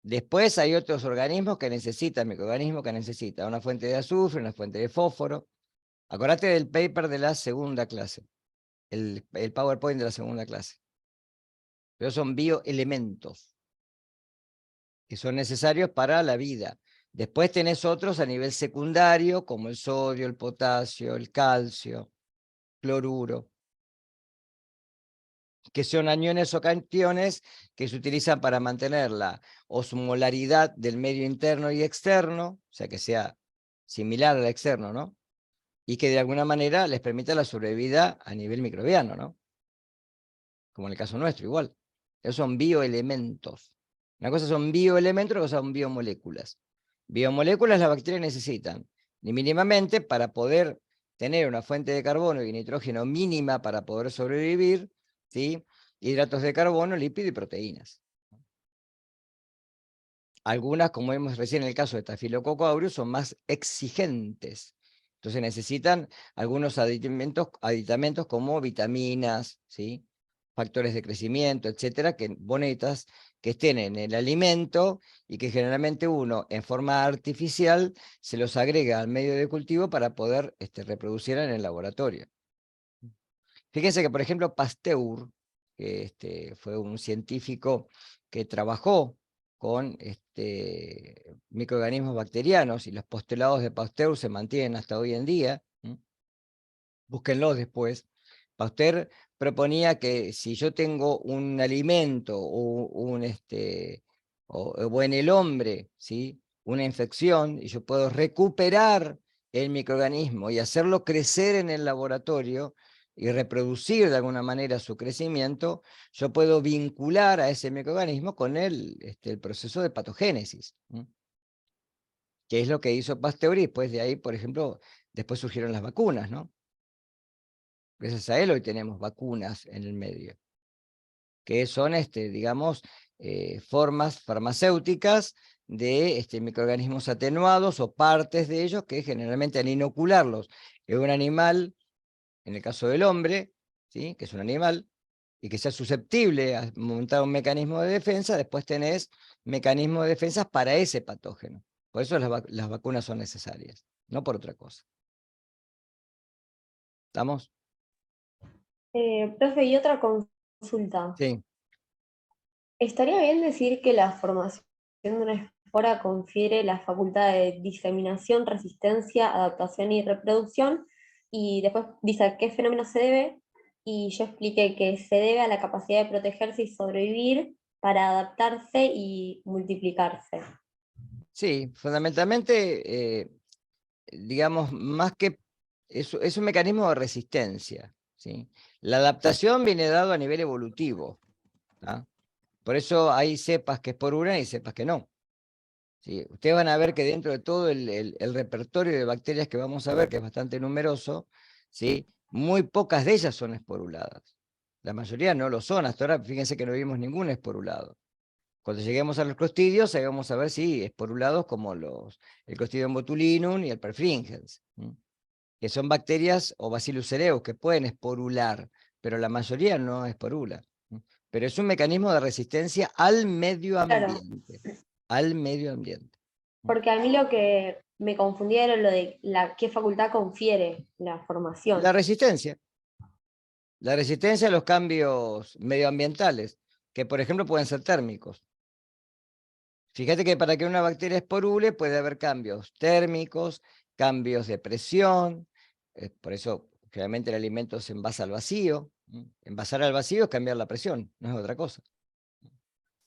Después hay otros organismos que necesitan, microorganismos que necesitan una fuente de azufre, una fuente de fósforo. Acordate del paper de la segunda clase, el PowerPoint de la segunda clase. Pero son bioelementos que son necesarios para la vida. Después tenés otros a nivel secundario, como el sodio, el potasio, el calcio, cloruro, que son aniones o cationes que se utilizan para mantener la osmolaridad del medio interno y externo, o sea, que sea similar al externo, ¿no? Y que de alguna manera les permita la sobrevida a nivel microbiano, ¿no? Como en el caso nuestro, igual. Esos son bioelementos. Una cosa son bioelementos, otra cosa son biomoléculas. Biomoléculas las bacterias necesitan, ni mínimamente, para poder tener una fuente de carbono y nitrógeno mínima para poder sobrevivir, ¿sí? Hidratos de carbono, lípidos y proteínas. Algunas, como vimos recién en el caso de Staphylococcus aureus, son más exigentes. Entonces necesitan algunos aditamentos como vitaminas, ¿sí? Factores de crecimiento, etcétera, que vos necesitas que estén en el alimento y que generalmente uno, en forma artificial, se los agrega al medio de cultivo para poder reproducir en el laboratorio. Fíjense que, por ejemplo, Pasteur, que fue un científico que trabajó con microorganismos bacterianos, y los postulados de Pasteur se mantienen hasta hoy en día. Búsquenlos después. Pasteur proponía que si yo tengo un alimento o en el hombre, ¿sí?, una infección, y yo puedo recuperar el microorganismo y hacerlo crecer en el laboratorio y reproducir de alguna manera su crecimiento, yo puedo vincular a ese microorganismo con el proceso de patogénesis, que es lo que hizo Pasteur, y después de ahí, por ejemplo, después surgieron las vacunas, ¿no? Gracias a él hoy tenemos vacunas en el medio, que son, digamos, formas farmacéuticas de microorganismos atenuados o partes de ellos que generalmente al inocularlos en un animal, en el caso del hombre, ¿sí?, que es un animal, y que sea susceptible a montar un mecanismo de defensa, después tenés mecanismos de defensa para ese patógeno. Por eso las vacunas son necesarias, no por otra cosa. ¿Estamos? Profe, y otra consulta. Sí. ¿Estaría bien decir que la formación de una espora confiere la facultad de diseminación, resistencia, adaptación y reproducción? Y después dice a qué fenómeno se debe, y yo expliqué que se debe a la capacidad de protegerse y sobrevivir para adaptarse y multiplicarse. Sí, fundamentalmente, digamos, más que es un mecanismo de resistencia, ¿sí? La adaptación viene dado a nivel evolutivo, ¿tá? Por eso hay cepas que esporulan y cepas que no, ¿sí? Ustedes van a ver que dentro de todo el repertorio de bacterias que vamos a ver, que es bastante numeroso, ¿sí?, muy pocas de ellas son esporuladas. La mayoría no lo son. Hasta ahora, fíjense que no vimos ningún esporulado. Cuando lleguemos a los clostridios, ahí vamos a ver si esporulados como el Clostridium botulinum y el perfringens, que son bacterias o Bacillus cereus que pueden esporular, pero la mayoría no esporula. Pero es un mecanismo de resistencia al medio Claro. ambiente. Al medio ambiente. Porque a mí lo que me confundía era lo de qué facultad confiere la formación. La resistencia. La resistencia a los cambios medioambientales, que por ejemplo pueden ser térmicos. Fíjate que para que una bacteria esporule puede haber cambios térmicos, cambios de presión, por eso generalmente el alimento se envasa al vacío. Envasar al vacío es cambiar la presión, no es otra cosa.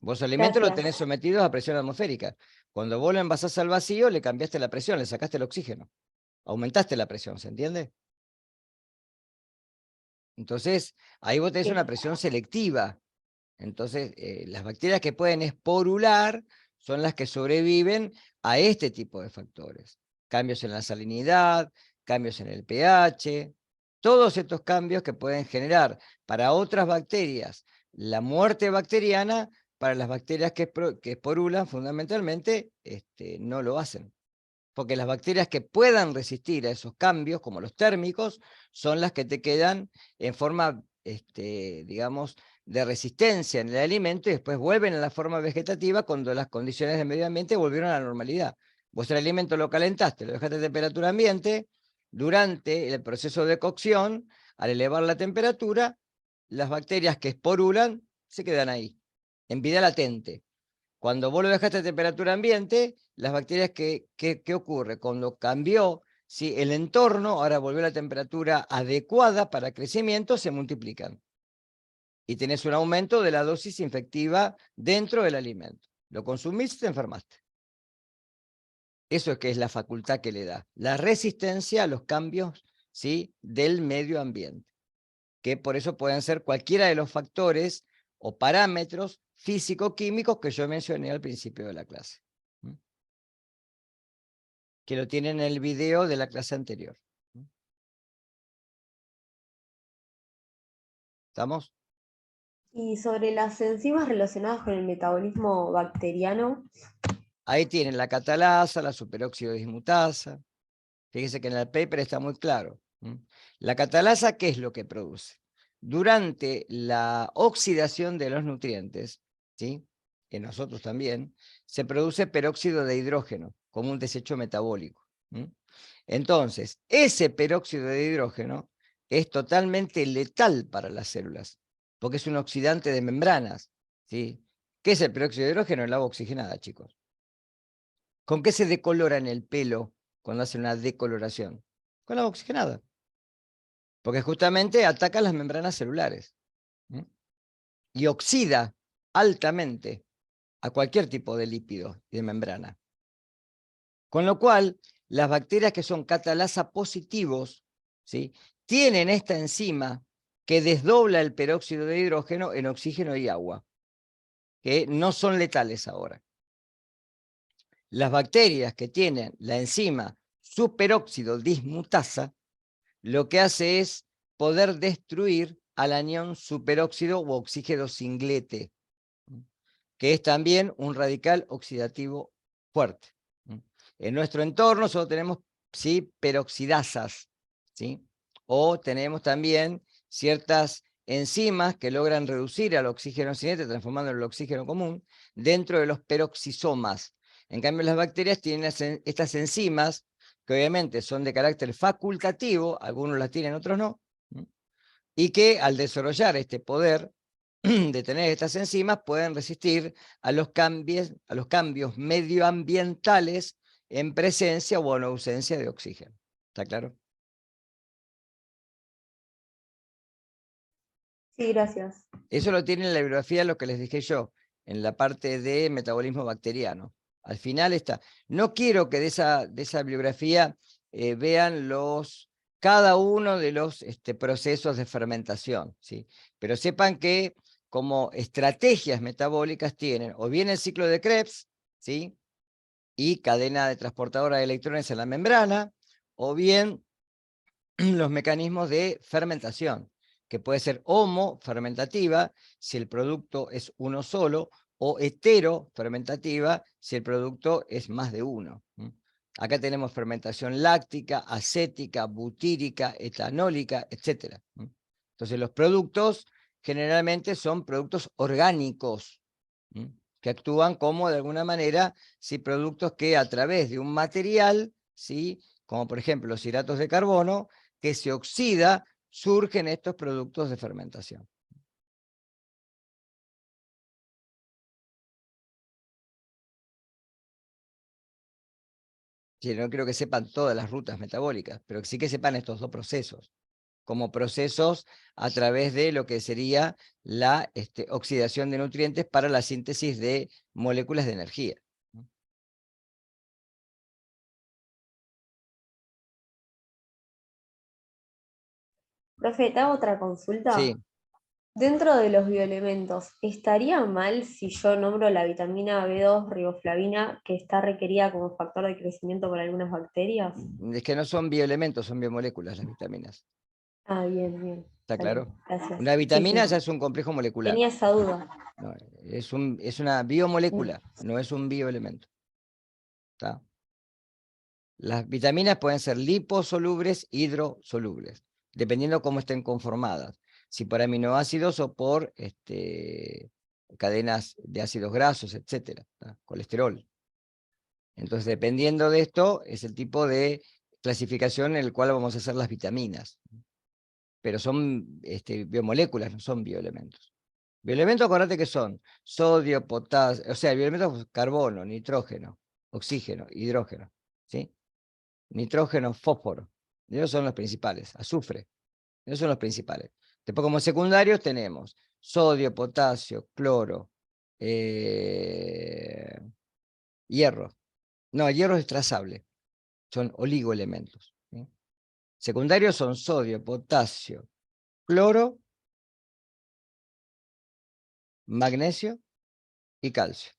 Vos el alimento lo tenés sometido a presión atmosférica. Cuando vos lo envasás al vacío, le cambiaste la presión, le sacaste el oxígeno. Aumentaste la presión, ¿se entiende? Entonces, ahí vos tenés una presión selectiva. Entonces, las bacterias que pueden esporular son las que sobreviven a este tipo de factores. Cambios en la salinidad, cambios en el pH, todos estos cambios que pueden generar para otras bacterias la muerte bacteriana, para las bacterias que esporulan fundamentalmente no lo hacen. Porque las bacterias que puedan resistir a esos cambios, como los térmicos, son las que te quedan en forma, digamos, de resistencia en el alimento, y después vuelven a la forma vegetativa cuando las condiciones del medio ambiente volvieron a la normalidad. Vos el alimento lo calentaste, lo dejaste a temperatura ambiente, durante el proceso de cocción, al elevar la temperatura, las bacterias que esporulan se quedan ahí, en vida latente. Cuando vos lo dejaste a temperatura ambiente, las bacterias, ¿qué ocurre? Cuando cambió, ¿sí?, el entorno, ahora volvió a la temperatura adecuada para crecimiento, se multiplican. Y tenés un aumento de la dosis infectiva dentro del alimento. Lo consumís y te enfermaste. Eso es que es la facultad que le da. La resistencia a los cambios, ¿sí?, del medio ambiente. Que por eso pueden ser cualquiera de los factores o parámetros físico-químicos que yo mencioné al principio de la clase. Que lo tienen en el video de la clase anterior. ¿Estamos? Y sobre las enzimas relacionadas con el metabolismo bacteriano. Ahí tienen la catalasa, la superóxido dismutasa. Fíjense que en el paper está muy claro. La catalasa, ¿qué es lo que produce? Durante la oxidación de los nutrientes, ¿sí?, en nosotros también, se produce peróxido de hidrógeno como un desecho metabólico. Entonces, ese peróxido de hidrógeno es totalmente letal para las células, porque es un oxidante de membranas, ¿sí? ¿Qué es el peróxido de hidrógeno? El agua oxigenada, chicos. ¿Con qué se decolora en el pelo cuando hace una decoloración? Con agua oxigenada. Porque justamente ataca las membranas celulares. Y oxida altamente a cualquier tipo de lípido y de membrana. Con lo cual, las bacterias que son catalasa positivos, ¿sí?, tienen esta enzima que desdobla el peróxido de hidrógeno en oxígeno y agua, que no son letales ahora. Las bacterias que tienen la enzima superóxido dismutasa, lo que hace es poder destruir al anión superóxido u oxígeno singlete, que es también un radical oxidativo fuerte. En nuestro entorno solo tenemos, ¿sí?, peroxidasas, ¿sí? O tenemos también ciertas enzimas que logran reducir al oxígeno singlete, transformándolo en el oxígeno común, dentro de los peroxisomas. En cambio, las bacterias tienen estas enzimas, que obviamente son de carácter facultativo, algunos las tienen, otros no, y que al desarrollar este poder de tener estas enzimas pueden resistir a los cambios medioambientales en presencia o en ausencia de oxígeno. ¿Está claro? Sí, gracias. Eso lo tiene en la bibliografía, lo que les dije yo, en la parte de metabolismo bacteriano. Al final está. No quiero que de esa bibliografía vean cada uno de los procesos de fermentación, ¿sí? Pero sepan que como estrategias metabólicas tienen o bien el ciclo de Krebs, ¿sí?, y cadena de transportadora de electrones en la membrana, o bien los mecanismos de fermentación, que puede ser homofermentativa, si el producto es uno solo, o heterofermentativa, si el producto es más de uno. Acá tenemos fermentación láctica, acética, butírica, etanólica, etc. Entonces los productos generalmente son productos orgánicos, que actúan como, de alguna manera, ¿sí?, productos que a través de un material, ¿sí?, como por ejemplo los hidratos de carbono, que se oxida, surgen estos productos de fermentación. Sí, no creo que sepan todas las rutas metabólicas, pero sí que sepan estos dos procesos, como procesos a través de lo que sería la oxidación de nutrientes para la síntesis de moléculas de energía. Profe, ¿te hago otra consulta? Sí. Dentro de los bioelementos, ¿estaría mal si yo nombro la vitamina B2 riboflavina que está requerida como factor de crecimiento por algunas bacterias? Es que no son bioelementos, son biomoléculas las vitaminas. Ah, bien, bien. ¿Está Está bien, claro? gracias. Una vitamina Sí. ya es un complejo molecular. Tenía esa duda. No, es una biomolécula, no es un bioelemento. ¿Está? Las vitaminas pueden ser liposolubles, hidrosolubles, dependiendo cómo estén conformadas. Si por aminoácidos o por cadenas de ácidos grasos, etcétera, colesterol. Entonces, dependiendo de esto, es el tipo de clasificación en el cual vamos a hacer las vitaminas. Pero son biomoléculas, no son bioelementos. Bioelementos, acuérdate que son sodio, potasio, o sea, bioelementos: carbono, nitrógeno, oxígeno, hidrógeno, ¿sí? Nitrógeno, fósforo. Esos son los principales. Azufre. Esos son los principales. Después, como secundarios, tenemos sodio, potasio, cloro, hierro. No, el hierro es trazable. Son oligoelementos, ¿sí? Secundarios son sodio, potasio, cloro, magnesio y calcio.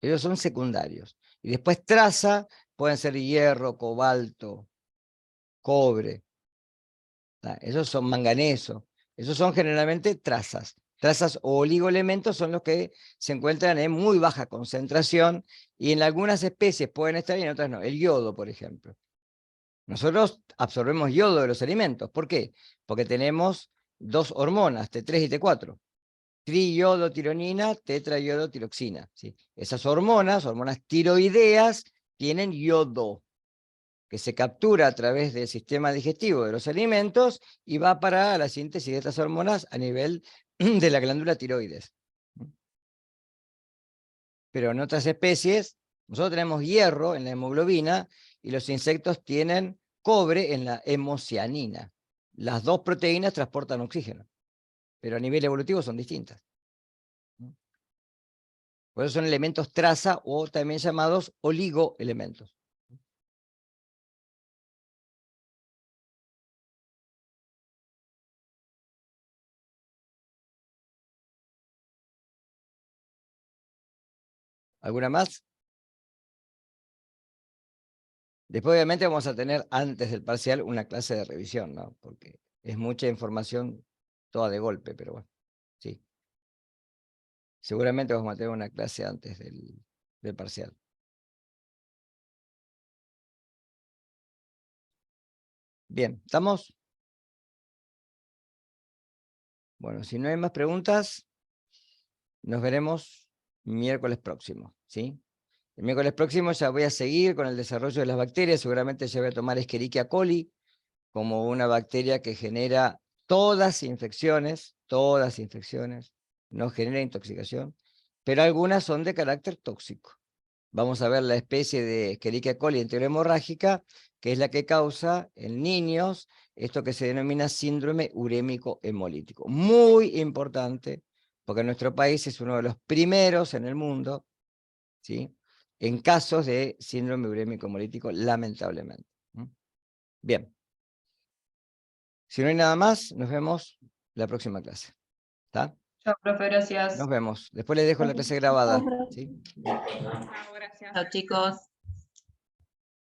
Ellos son secundarios. Y después traza, pueden ser hierro, cobalto, cobre. Esos son manganeso. Esos son generalmente trazas. Trazas o oligoelementos son los que se encuentran en muy baja concentración y en algunas especies pueden estar y en otras no. El yodo, por ejemplo. Nosotros absorbemos yodo de los alimentos. ¿Por qué? Porque tenemos dos hormonas, T3 y T4. Triiodotironina, tetraiodotiroxina, ¿sí? Esas hormonas tiroideas, tienen yodo. que se captura a través del sistema digestivo de los alimentos y va para la síntesis de estas hormonas a nivel de la glándula tiroides. Pero en otras especies, nosotros tenemos hierro en la hemoglobina y los insectos tienen cobre en la hemocianina. Las dos proteínas transportan oxígeno, pero a nivel evolutivo son distintas. Por eso son elementos traza o también llamados oligoelementos. ¿Alguna más? Después obviamente vamos a tener antes del parcial una clase de revisión, ¿no? Porque es mucha información toda de golpe, pero bueno, sí. Seguramente vamos a tener una clase antes del parcial. Bien, ¿estamos? Bueno, si no hay más preguntas, nos veremos miércoles próximo, ¿sí? El miércoles próximo ya voy a seguir con el desarrollo de las bacterias, seguramente ya voy a tomar Escherichia coli como una bacteria que genera todas infecciones, no genera intoxicación, pero algunas son de carácter tóxico. Vamos a ver la especie de Escherichia coli enterohemorrágica, que es la que causa en niños esto que se denomina síndrome urémico hemolítico. Muy importante, porque nuestro país es uno de los primeros en el mundo, ¿sí?, en casos de síndrome urémico hemolítico, lamentablemente. Bien. Si no hay nada más, nos vemos la próxima clase. ¿Está? Chao, profe, gracias. Nos vemos. Después les dejo la clase grabada. ¿Sí? Chao, chicos.